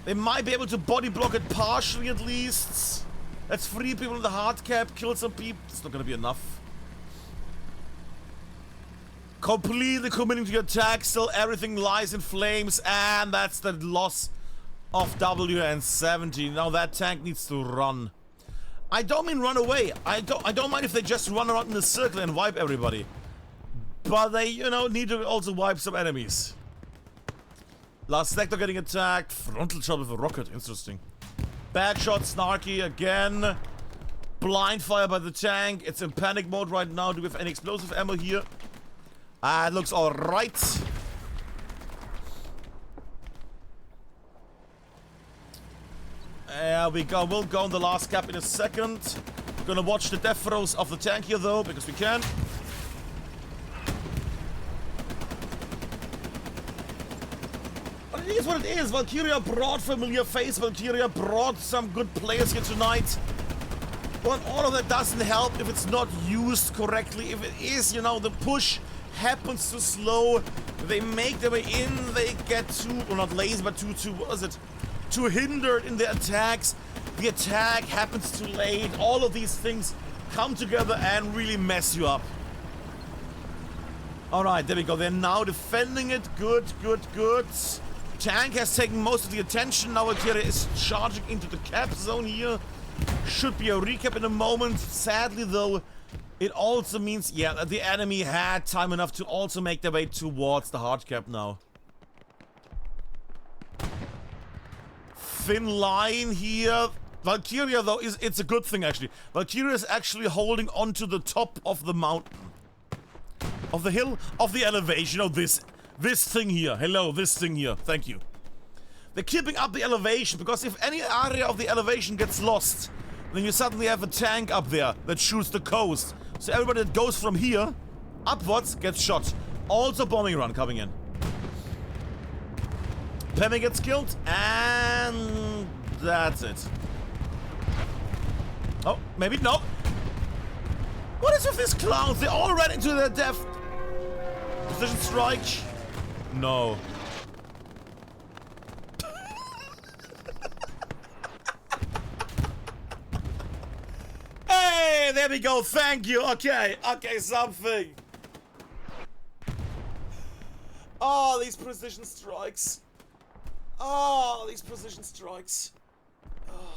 They might be able to body block it partially at least. That's 3 people in the hard cap, kill some people. It's not gonna be enough. Completely committing to the attack, still everything lies in flames, and that's the loss of WN70. Now that tank needs to run. I don't mean run away. I don't mind if they just run around in a circle and wipe everybody. But they, you know, need to also wipe some enemies. Last sector getting attacked. Frontal shot with a rocket, interesting. Bad shot, Snarky again. Blind fire by the tank. It's in panic mode right now. Do we have any explosive ammo here? It looks alright. There we go. We'll go on the last cap in a second. Gonna watch the death throws of the tank here though, because we can. It is what it is. Valkyria brought familiar face. Valkyria brought some good players here tonight. But all of that doesn't help if it's not used correctly. If it is, you know, the push happens too slow. They make their way in. They get too, well, not lazy, but what is it? Too hindered in their attacks. The attack happens too late. All of these things come together and really mess you up. Alright, there we go. They're now defending it. Good, good, good. Tank has taken most of the attention. Now Valkyria is charging into the cap zone here. Should be a recap in a moment. Sadly though, it also means, yeah, that the enemy had time enough to also make their way towards the hard cap now. Thin line here. Valkyria though, it's a good thing actually. Valkyria is actually holding onto the top of the mountain. Of the hill, of the elevation, of this thing here. Hello, this thing here. Thank you. They're keeping up the elevation, because if any area of the elevation gets lost, then you suddenly have a tank up there that shoots the coast. So everybody that goes from here upwards gets shot. Also bombing run coming in. Pemmy gets killed, and that's it. Oh, maybe no. What is with these clowns? They all ran into their death. Precision strike. No. Hey, there we go. Thank you. Okay, something. Oh, these precision strikes. Oh, these precision strikes. Oh.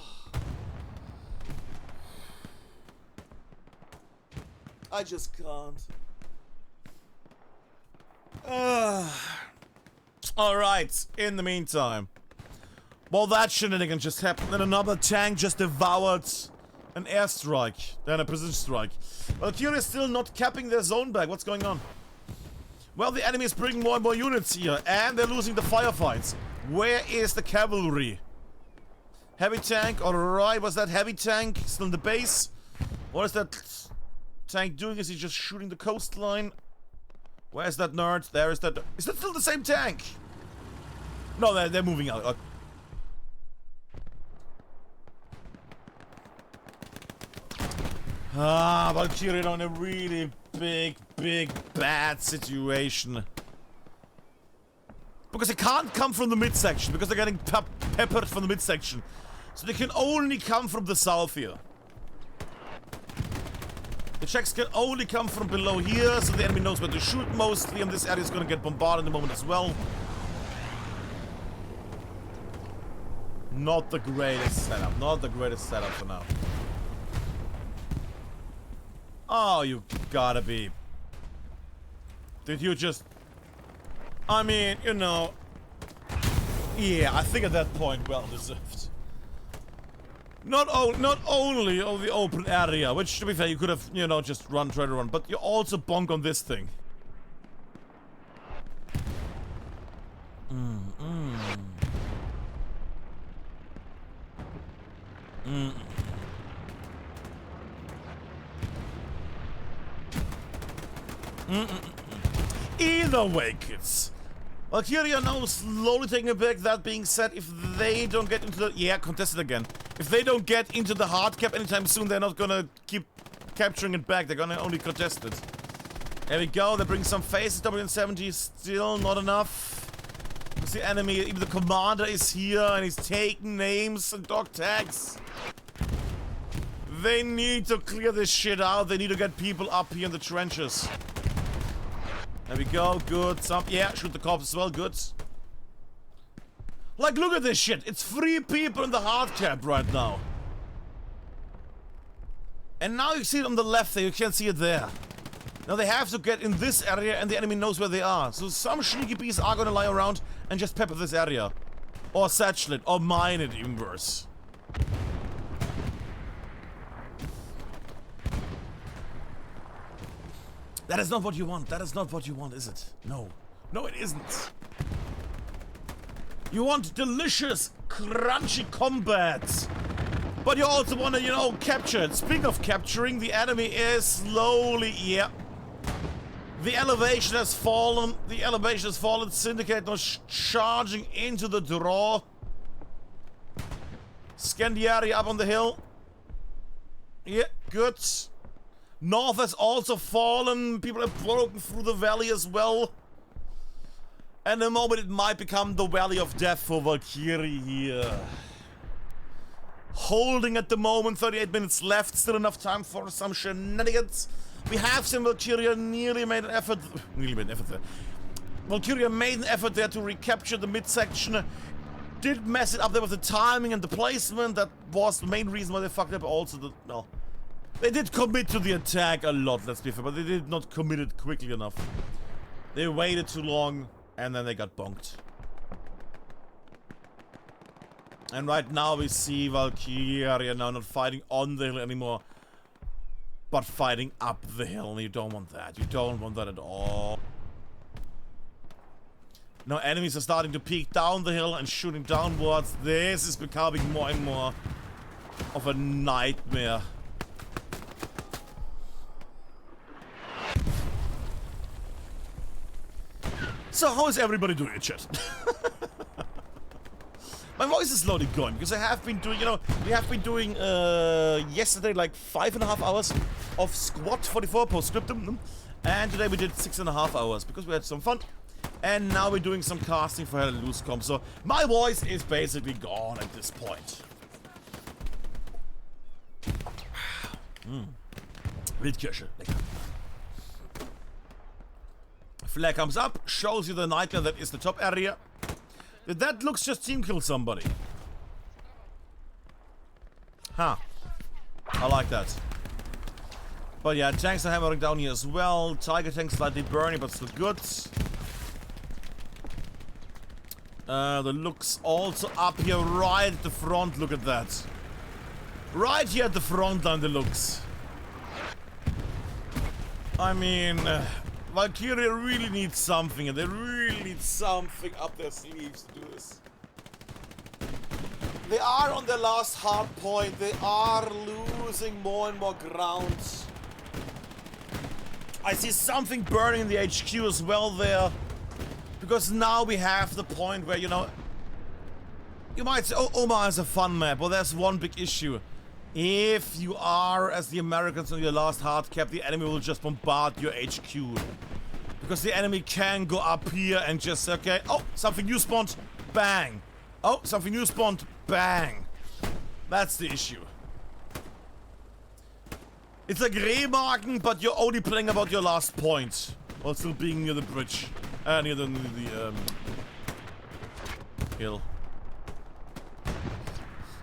I just can't. Alright, in the meantime. Well, that shenanigan just happened, and another tank just devoured an airstrike, then a precision strike. Valkyrie is still not capping their zone back. What's going on? Well, the enemy is bringing more and more units here, and they're losing the firefights. Where is the cavalry? Heavy tank, alright. Was that heavy tank still in the base? What is that tank doing? Is he just shooting the coastline? Where's that nerd? There is that. Is that still the same tank? No, they're moving out. Valkyrie in a really big, bad situation. Because they can't come from the midsection, because they're getting peppered from the midsection. So they can only come from the south here. The Czechs can only come from below here, so the enemy knows where to shoot mostly, and this area is gonna get bombarded in a moment as well. Not the greatest setup, not the greatest setup for now. Oh, you gotta be. Did you just... I mean, you know... Yeah, I think at that point, well deserved. Not only on the open area, which to be fair, you could have, you know, just try to run, but you also bonk on this thing. Either way, kids. Valkyrie are now slowly taking it back. That being said, if they don't get into the... Yeah, contested again. If they don't get into the hard cap anytime soon, they're not gonna keep capturing it back. They're gonna only contest it. There we go. They bring some faces. WN70 still not enough. Because the enemy, even the commander is here and he's taking names and dog tags. They need to clear this shit out. They need to get people up here in the trenches. There we go, good. Yeah, shoot the cops as well, good. Like, look at this shit. It's 3 people in the hard cap right now. And now you see it on the left there, you can't see it there. Now they have to get in this area and the enemy knows where they are. So some sneaky bees are gonna lie around and just pepper this area. Or satchel it, or mine it, even worse. That is not what you want. That is not what you want, is it? No. No, it isn't. You want delicious, crunchy combat. But you also want to, you know, capture it. Speaking of capturing, the enemy is slowly... Yeah. The elevation has fallen. The elevation has fallen. Syndicate now charging into the draw. Scan the area up on the hill. Yeah, good. North has also fallen. People have broken through the valley as well. And in a moment it might become the valley of death for Valkyrie here. Holding at the moment, 38 minutes left. Still enough time for some shenanigans. We have seen Valkyrie nearly made an effort. There. Valkyrie made an effort there to recapture the midsection. Did mess it up there with the timing and the placement. That was the main reason why they fucked up. Also, well, they did commit to the attack a lot, let's be fair, but they did not commit it quickly enough. They waited too long, and then they got bonked. And right now we see Valkyrie now not fighting on the hill anymore, but fighting up the hill, and you don't want that. You don't want that at all. Now enemies are starting to peek down the hill and shooting downwards. This is becoming more and more of a nightmare. So how is everybody doing in chat? My voice is slowly going because I have been doing, you know, we have been doing yesterday like 5.5 hours of Squad 44 postscriptum, and today we did 6.5 hours because we had some fun, and now we're doing some casting for Hell and Loose Comp. So my voice is basically gone at this point. Wildkirsche, lecker. Flare comes up, shows you the nightmare that is the top area. That looks just team kill somebody. Huh. I like that. But yeah, tanks are hammering down here as well. Tiger tank slightly burning, but still good. The looks also up here right at the front. Look at that. Right here at the front line, the looks. I mean, Valkyria really needs something, and they really need something up their sleeves to do this. They are on their last hard point. They are losing more and more ground. I see something burning in the HQ as well there. Because now we have the point where, you know, you might say, oh, Omaha is a fun map. Well, there's one big issue. If you are, as the Americans on your last hard cap, the enemy will just bombard your HQ. Because the enemy can go up here and just say, okay, oh, something new spawned, bang. Oh, something new spawned, bang. That's the issue. It's like Rehmarken, but you're only playing about your last point. While still being near the bridge. Near the hill.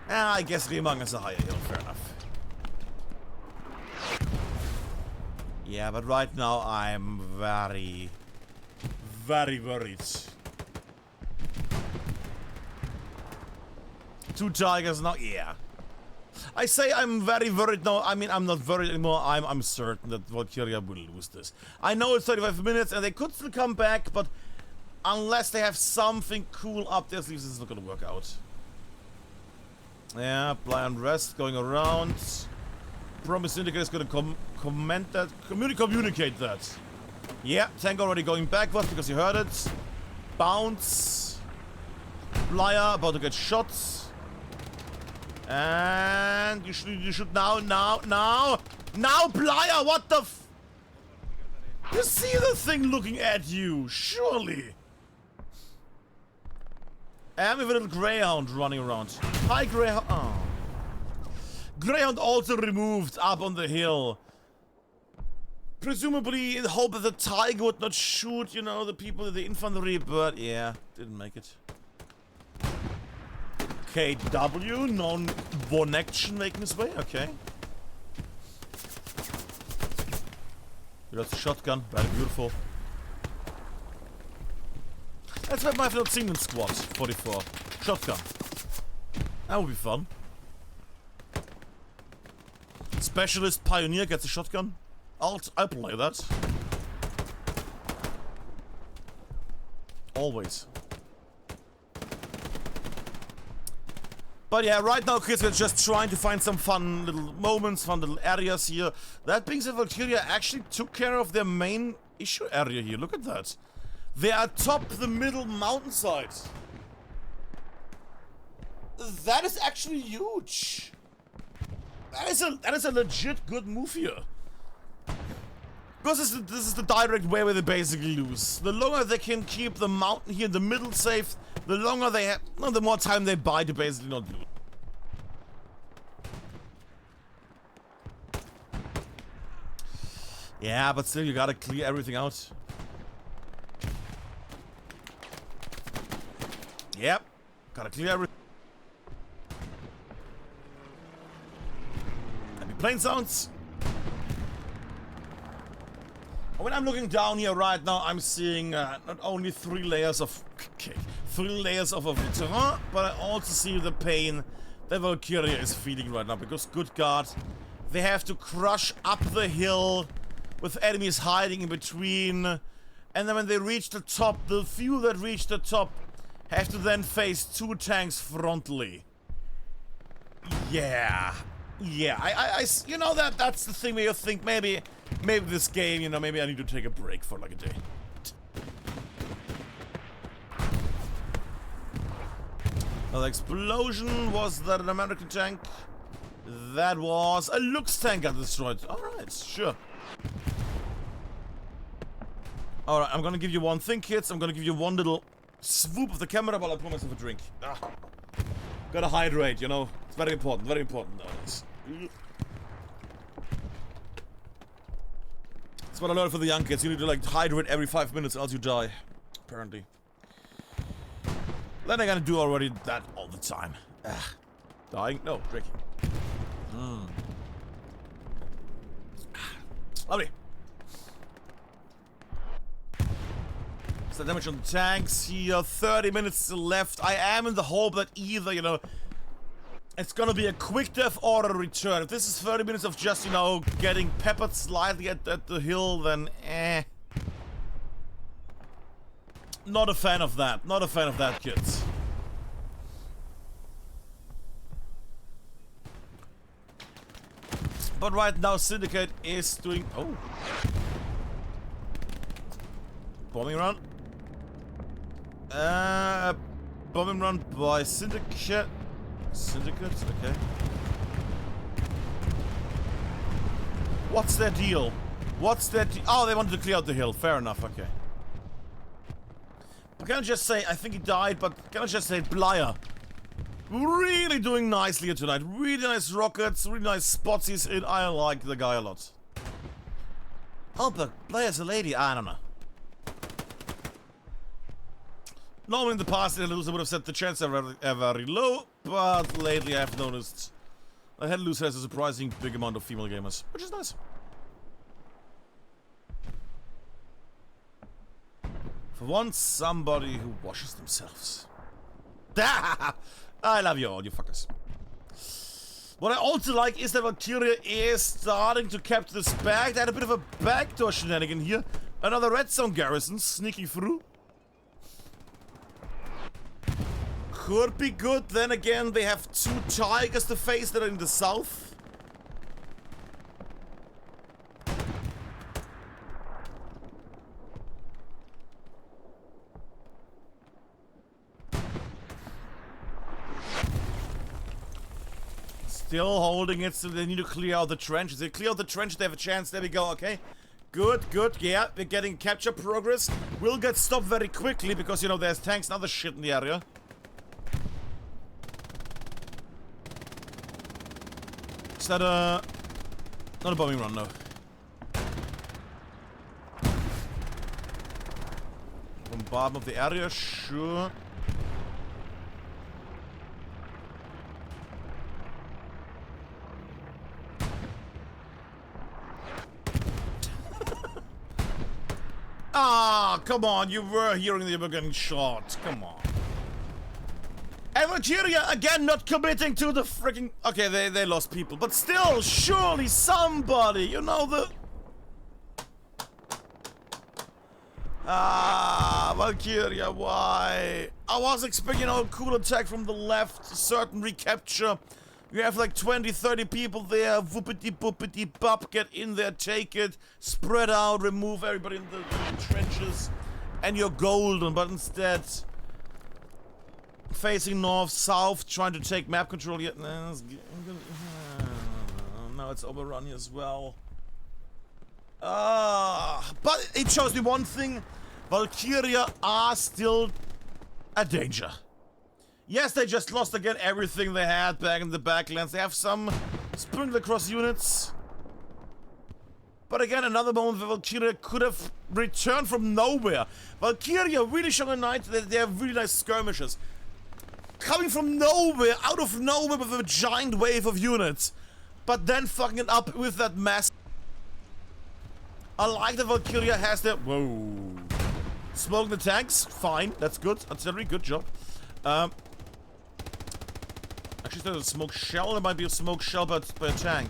I guess Rehmarken is a higher hill, fair enough. Yeah, but right now I'm very, very worried. 2 tigers now, yeah. I say I'm very worried now. I mean, I'm not worried anymore. I'm certain that Valkyria will lose this. I know it's 35 minutes and they could still come back, but unless they have something cool up their sleeves, this is not gonna work out. Yeah, Blind Rest going around. Promise Indicator is gonna comment that. Communicate that. Yeah, tank already going backwards because you heard it. Bounce. Flyer about to get shots. And you should now, Blyer, what the f— You see the thing looking at you, surely. And we have a little Greyhound running around. Hi, Greyhound. Oh. Greyhound also removed up on the hill. Presumably in the hope that the tiger would not shoot, you know, the people in the infantry, but yeah, didn't make it. KW, non-one action making his way, okay. That's a shotgun, very beautiful. Let's have my little Singman squad, 44. Shotgun. That would be fun. Specialist Pioneer gets a shotgun. I'll play that. Always. But yeah, right now kids are just trying to find some fun little moments, fun little areas here. That being said, Valkyria actually took care of their main issue area here. Look at that. They are atop the middle mountainside. That is actually huge. That is a legit good move here. Because this is the direct way where they basically lose. The longer they can keep the mountain here in the middle safe, the longer they have, no, the more time they buy to basically not lose. Yeah, but still you gotta clear everything out. Yep, gotta clear everything. Happy plane sounds. When I'm looking down here right now, I'm seeing not only 3 layers of terrain, but I also see the pain that Valkyria is feeling right now. Because, good God, they have to crush up the hill with enemies hiding in between. And then when they reach the top, the few that reach the top have to then face 2 tanks frontally. Yeah. Yeah, you know, that's the thing where you think maybe this game, you know, maybe I need to take a break for like a day. Another explosion. Was that an American tank? That was a Lux tank got destroyed. Alright, sure. Alright, I'm gonna give you one thing, kids. I'm gonna give you one little swoop of the camera while I pour myself a drink. Gotta hydrate, you know. It's very important nowadays. That's what I learned for the young kids. You need to like hydrate every 5 minutes, else you die. Apparently. Then I gotta do already that all the time. Dying? No, drinking. Lovely. So damage on the tanks here. 30 minutes left. I am in the hope that either, you know, it's gonna be a quick death or a return. If this is 30 minutes of just, you know, getting peppered slightly at the hill, then Not a fan of that. Not a fan of that, kids. But right now, Syndicate is doing... Oh. Bombing run. Bombing run by Syndicate. Syndicate? Okay. What's their deal? What's their deal? Oh, they wanted to clear out the hill. Fair enough, okay. But can I just say, I think he died, but can I just say, Blyer, really doing nicely here tonight. Really nice rockets, really nice spots he's in. I like the guy a lot. Oh, but Blyer's a lady. I don't know. Normally in the past, the loser would have said the chances are very low, but lately I've noticed that Head Loser has a surprising big amount of female gamers, which is nice. For once, somebody who washes themselves. I love you all, you fuckers. What I also like is that Valkyria is starting to capture this bag. They had a bit of a backdoor shenanigan here. Another red zone garrison sneaking through. Could be good. Then again, they have two tigers to face that are in the south. Still holding it, so they need to clear out the trenches. They clear out the trench, they have a chance. There we go, okay. Good, good, yeah. We're getting capture progress. We'll get stopped very quickly because, you know, there's tanks and other shit in the area. Is that a... Not a bombing run, no. Bombardment of the area, sure. Ah, come on, you were hearing that you were getting shot. Come on. And Valkyria, again, not committing to the freaking... Okay, they lost people, but still, surely somebody, you know, the... Ah, Valkyria, why? I was expecting, you know, a cool attack from the left, certain recapture. You have like 20, 30 people there, whoopity boopity bop, get in there, take it, spread out, remove everybody in the trenches, and you're golden, but instead, facing north, south, trying to take map control yet. Now it's overrun as well. But it shows me one thing, Valkyria are still a danger. Yes, they just lost again everything they had back in the backlands. They have some sprinkled across units. But again, another moment where Valkyria could have returned from nowhere. Valkyria really showing tonight that they have really nice skirmishes. Coming from nowhere, out of nowhere with a giant wave of units. But then fucking it up with that mass. I like that Valkyria has their... Whoa. Smoking the tanks, fine, that's good. Artillery, good job. Actually, there's a smoke shell. There might be a smoke shell by a tank.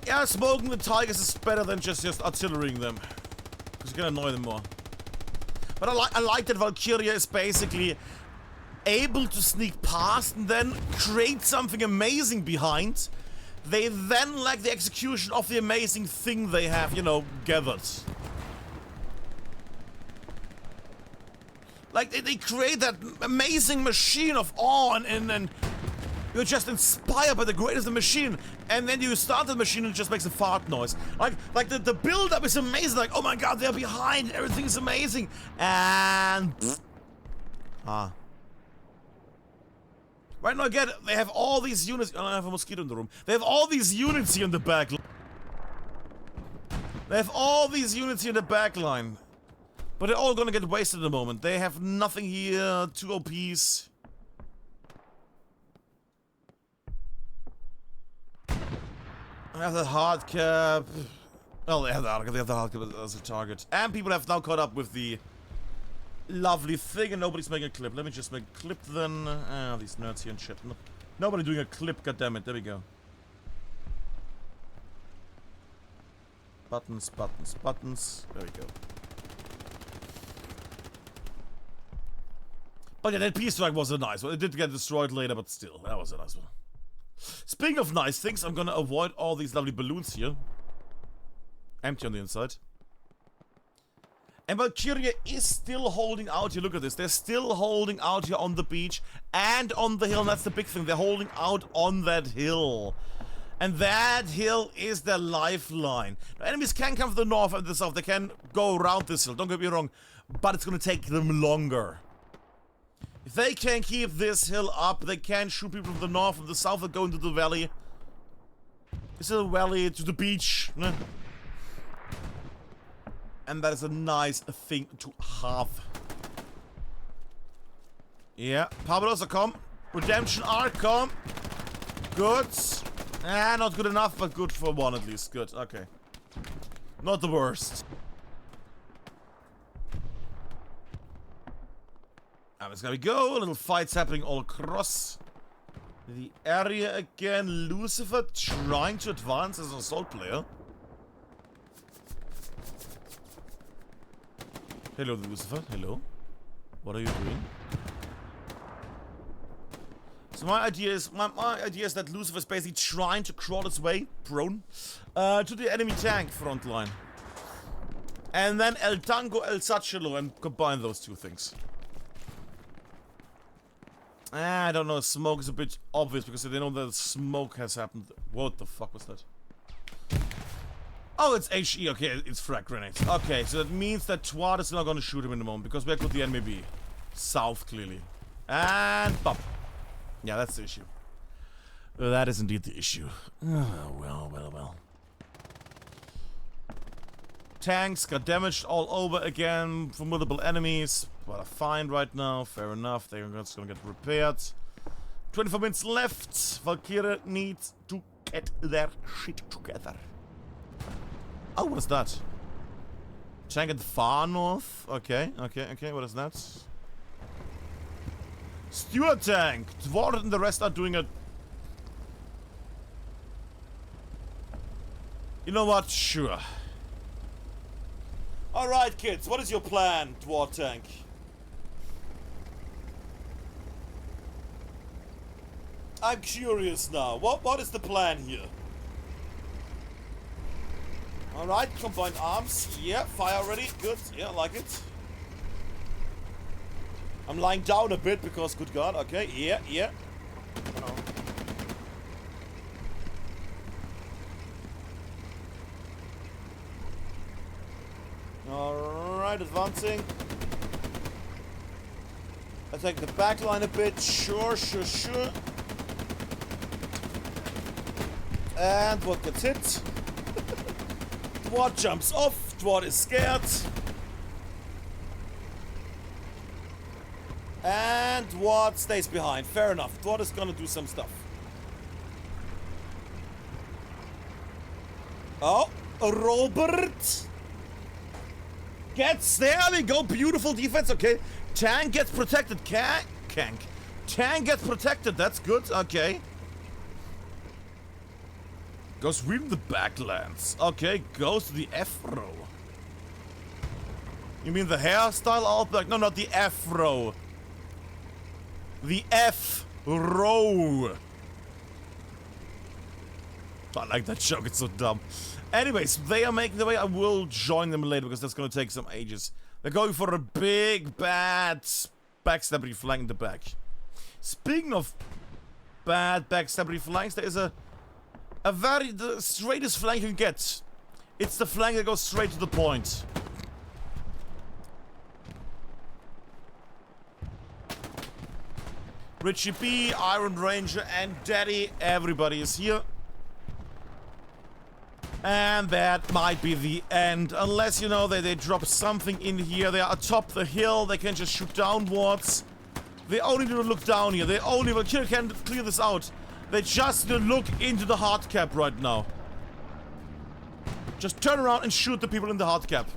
Yeah, smoking the tigers is better than just artillerying them, because you can annoy them more. But I like that Valkyria is basically able to sneak past and then create something amazing behind. They then lack the execution of the amazing thing they have, you know, gathered. Like, they create that amazing machine of awe and you're just inspired by the greatest of the machine. And then you start the machine and it just makes a fart noise. Like the build-up is amazing. Like, oh my god, they're behind. Everything is amazing. And... Ah. Right now, again, they have all these units... Oh, I have a mosquito in the room. They have all these units here in the back. They have all these units here in the back line. But they're all gonna get wasted at the moment. They have nothing here, 2 OPs. I have the hard cap. Well, they have the hard cap as a target. And people have now caught up with the lovely thing, and nobody's making a clip. Let me just make a clip then. These nerds here and shit. Nobody doing a clip, goddammit. There we go. Buttons, buttons, buttons. There we go. But yeah, that peace strike was a nice one. It did get destroyed later, but still, that was a nice one. Speaking of nice things, I'm gonna avoid all these lovely balloons here. Empty on the inside. And Valkyria is still holding out here. Look at this. They're still holding out here on the beach and on the hill. And that's the big thing. They're holding out on that hill. And that hill is their lifeline. Now, enemies can come from the north and the south. They can go around this hill. Don't get me wrong. But it's going to take them longer. If they can keep this hill up, they can shoot people from the north and the south that go into the valley. This is a valley to the beach. And that is a nice thing to have. Yeah, Pablos are come. Redemption arc come. Good. Not good enough, but good for one at least. Good, okay. Not the worst. And let's go. Little fights happening all across the area again. Lucifer trying to advance as an assault player. Hello, Lucifer. Hello. What are you doing? So my idea is that Lucifer is basically trying to crawl its way, prone, to the enemy tank front line. And then El Tango El Sachelo and combine those two things. I don't know, smoke is a bit obvious because they know that smoke has happened. What the fuck was that? Oh, it's HE, okay, it's frag grenades. Okay, so that means that Twat is not gonna shoot him in the moment, because where could the enemy be? South, clearly. And pop. Yeah, that's the issue. That is indeed the issue. Oh, well. Tanks got damaged all over again from multiple enemies. But are fine right now, fair enough. They're just gonna get repaired. 24 minutes left. Valkyria needs to get their shit together. Oh, what is that? Tank at the far north. Okay. What is that? Steward tank. Dwarf and the rest are doing a... You know what? Sure. Alright, kids. What is your plan, Dwarf tank? I'm curious now. What is the plan here? Alright, combined arms. Yeah, fire ready. Good. Yeah, I like it. I'm lying down a bit because, good God. Okay, yeah. Alright, advancing. Attack the back line a bit. Sure. And what gets hit? Dwart jumps off. Dwart is scared. And Dwart stays behind. Fair enough. Dwart is gonna do some stuff. Oh, Robert gets there. We go. Beautiful defense. Okay. Tank gets protected. Tank gets protected. That's good. Okay. Goes reading the backlands. Okay, goes to the F-row. You mean the hairstyle all back? No, not the F-row. The F-row. I like that joke, it's so dumb. Anyways, they are making the way. I will join them later because that's gonna take some ages. They're going for a big, bad backstabbery flank in the back. Speaking of bad backstabbery flanks, there is the straightest flank you can get. It's the flank that goes straight to the point. Richie B, Iron Ranger, and Daddy, everybody is here. And that might be the end. Unless, you know, they drop something in here. They are atop the hill. They can just shoot downwards. They only need to look down here. They only can clear this out. They just need to look into the hard cap right now. Just turn around and shoot the people in the hard cap.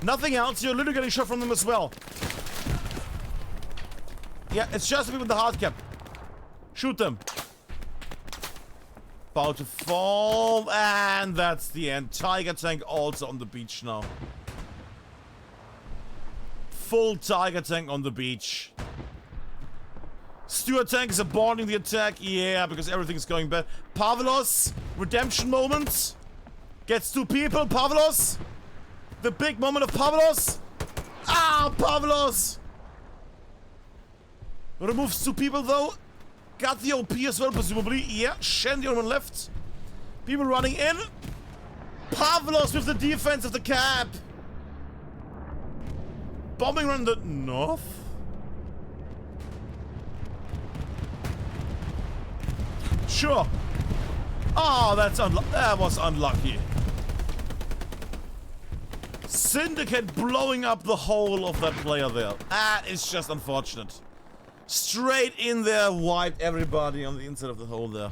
Nothing else. You're literally getting shot from them as well. Yeah, it's just the people in the hard cap. Shoot them. About to fall, and that's the end. Tiger tank also on the beach now. Full tiger tank on the beach. Steward tank is aborting the attack. Yeah, because everything's going bad. Pavlos, redemption moment. Gets 2 people. Pavlos. The big moment of Pavlos. Ah, Pavlos. Removes 2 people though. Got the OP as well, presumably. Yeah, Shen, the only one left. People running in. Pavlos with the defense of the cap. Bombing run the north. Sure. Oh, that was unlucky. Syndicate blowing up the whole of that player there. That is just unfortunate. Straight in there, wiped everybody on the inside of the hole there.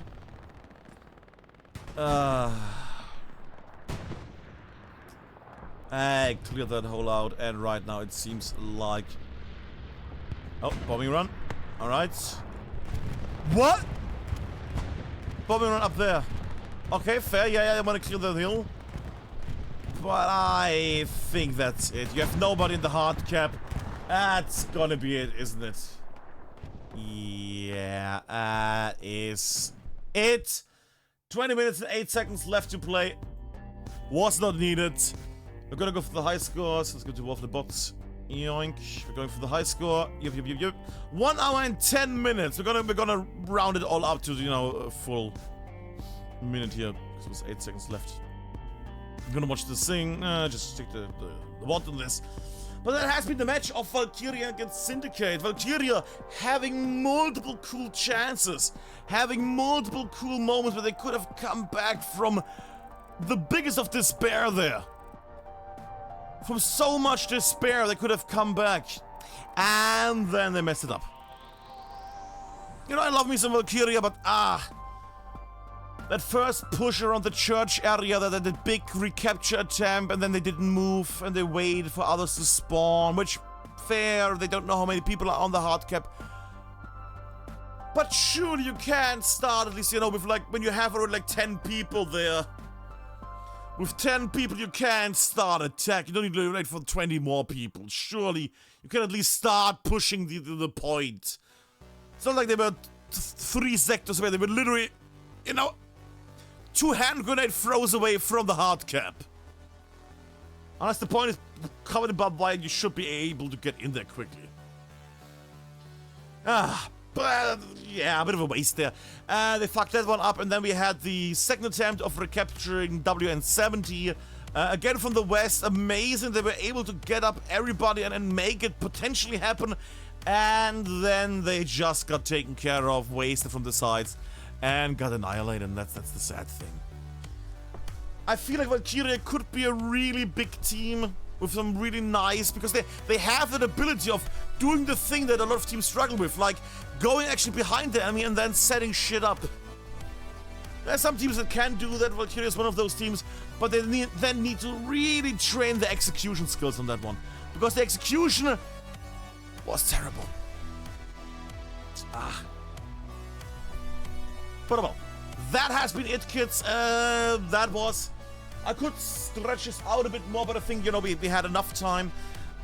I cleared that hole out, and right now it seems like... Oh, bombing run. Alright. What? Bombing run up there. Okay, fair. Yeah, I want to clear the hill. But I think that's it. You have nobody in the hard cap. That's gonna be it, isn't it? Yeah, that is it. 20 minutes and 8 seconds left to play. Was not needed. We're gonna go for the high scores. Let's go to Wolf the Box. Yoink. We're going for the high score. Yup. 1 hour and 10 minutes. We're gonna round it all up to, you know, a full minute here. Because it was 8 seconds left. I'm gonna watch this thing. Just stick the watt on this. But that has been the match of Valkyria against Syndicate. Valkyria having multiple cool chances. Having multiple cool moments where they could have come back from the biggest of despair there. From so much despair, they could have come back. And then they messed it up. You know, I love me some Valkyria, but that first push around the church area, that big recapture attempt, and then they didn't move, and they waited for others to spawn, which, fair, they don't know how many people are on the hard cap. But surely you can start at least, you know, with like, when you have already like 10 people there. With 10 people, you can start attack. You don't need to wait for 20 more people. Surely, you can at least start pushing the point. It's not like they were 3 sectors away. They were literally, you know, 2 hand grenade throws away from the hard cap. Unless the point is covered in barbed wire, you should be able to get in there quickly. But yeah, a bit of a waste there. They fucked that one up, and then we had the second attempt of recapturing WN70. Again from the west, amazing. They were able to get up everybody and make it potentially happen. And then they just got taken care of, wasted from the sides, and got annihilated, and that's the sad thing. I feel like Valkyria could be a really big team with some really nice, because they have that ability of doing the thing that a lot of teams struggle with, like going actually behind the enemy and then setting shit up. There's some teams that can do that. Valkyria is one of those teams, but they then need to really train the execution skills on that one, because the execution was terrible. But well, that has been it, kids. That was... I could stretch this out a bit more, but I think, you know, we had enough time.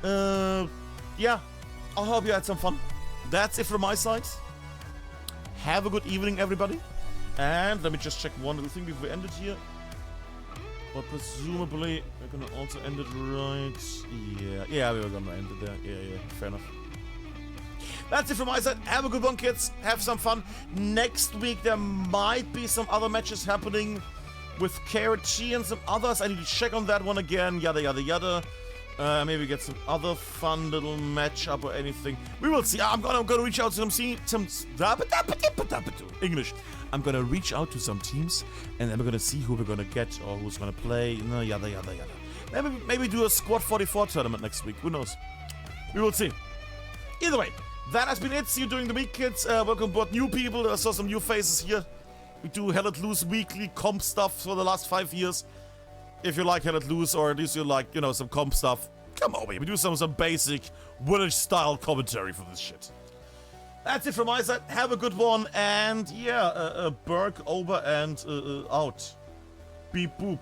Yeah, I hope you had some fun. That's it from my side. Have a good evening, everybody. And let me just check one little thing before we end it here. But presumably, we're gonna also end it right... Yeah, we were gonna end it there. Yeah, fair enough. That's it from my side. Have a good one, kids. Have some fun. Next week, there might be some other matches happening with KRT and some others. I need to check on that one again. Yada. Maybe get some other fun little matchup or anything. We will see. I'm gonna reach out to some English. I'm gonna reach out to some teams, and then we're gonna see who we're gonna get or who's gonna play. Yada. Maybe do a Squad 44 tournament next week. Who knows? We will see. Either way, that has been it. See you during the week, kids. Welcome aboard new people. I saw some new faces here. We do Hell Let Loose weekly comp stuff for the last 5 years. if you like Hell Let Loose, or at least you like, you know, some comp stuff, come on, baby, do some basic British-style commentary for this shit. That's it from my side. Have a good one, and yeah, Berg over and out. Beep boop.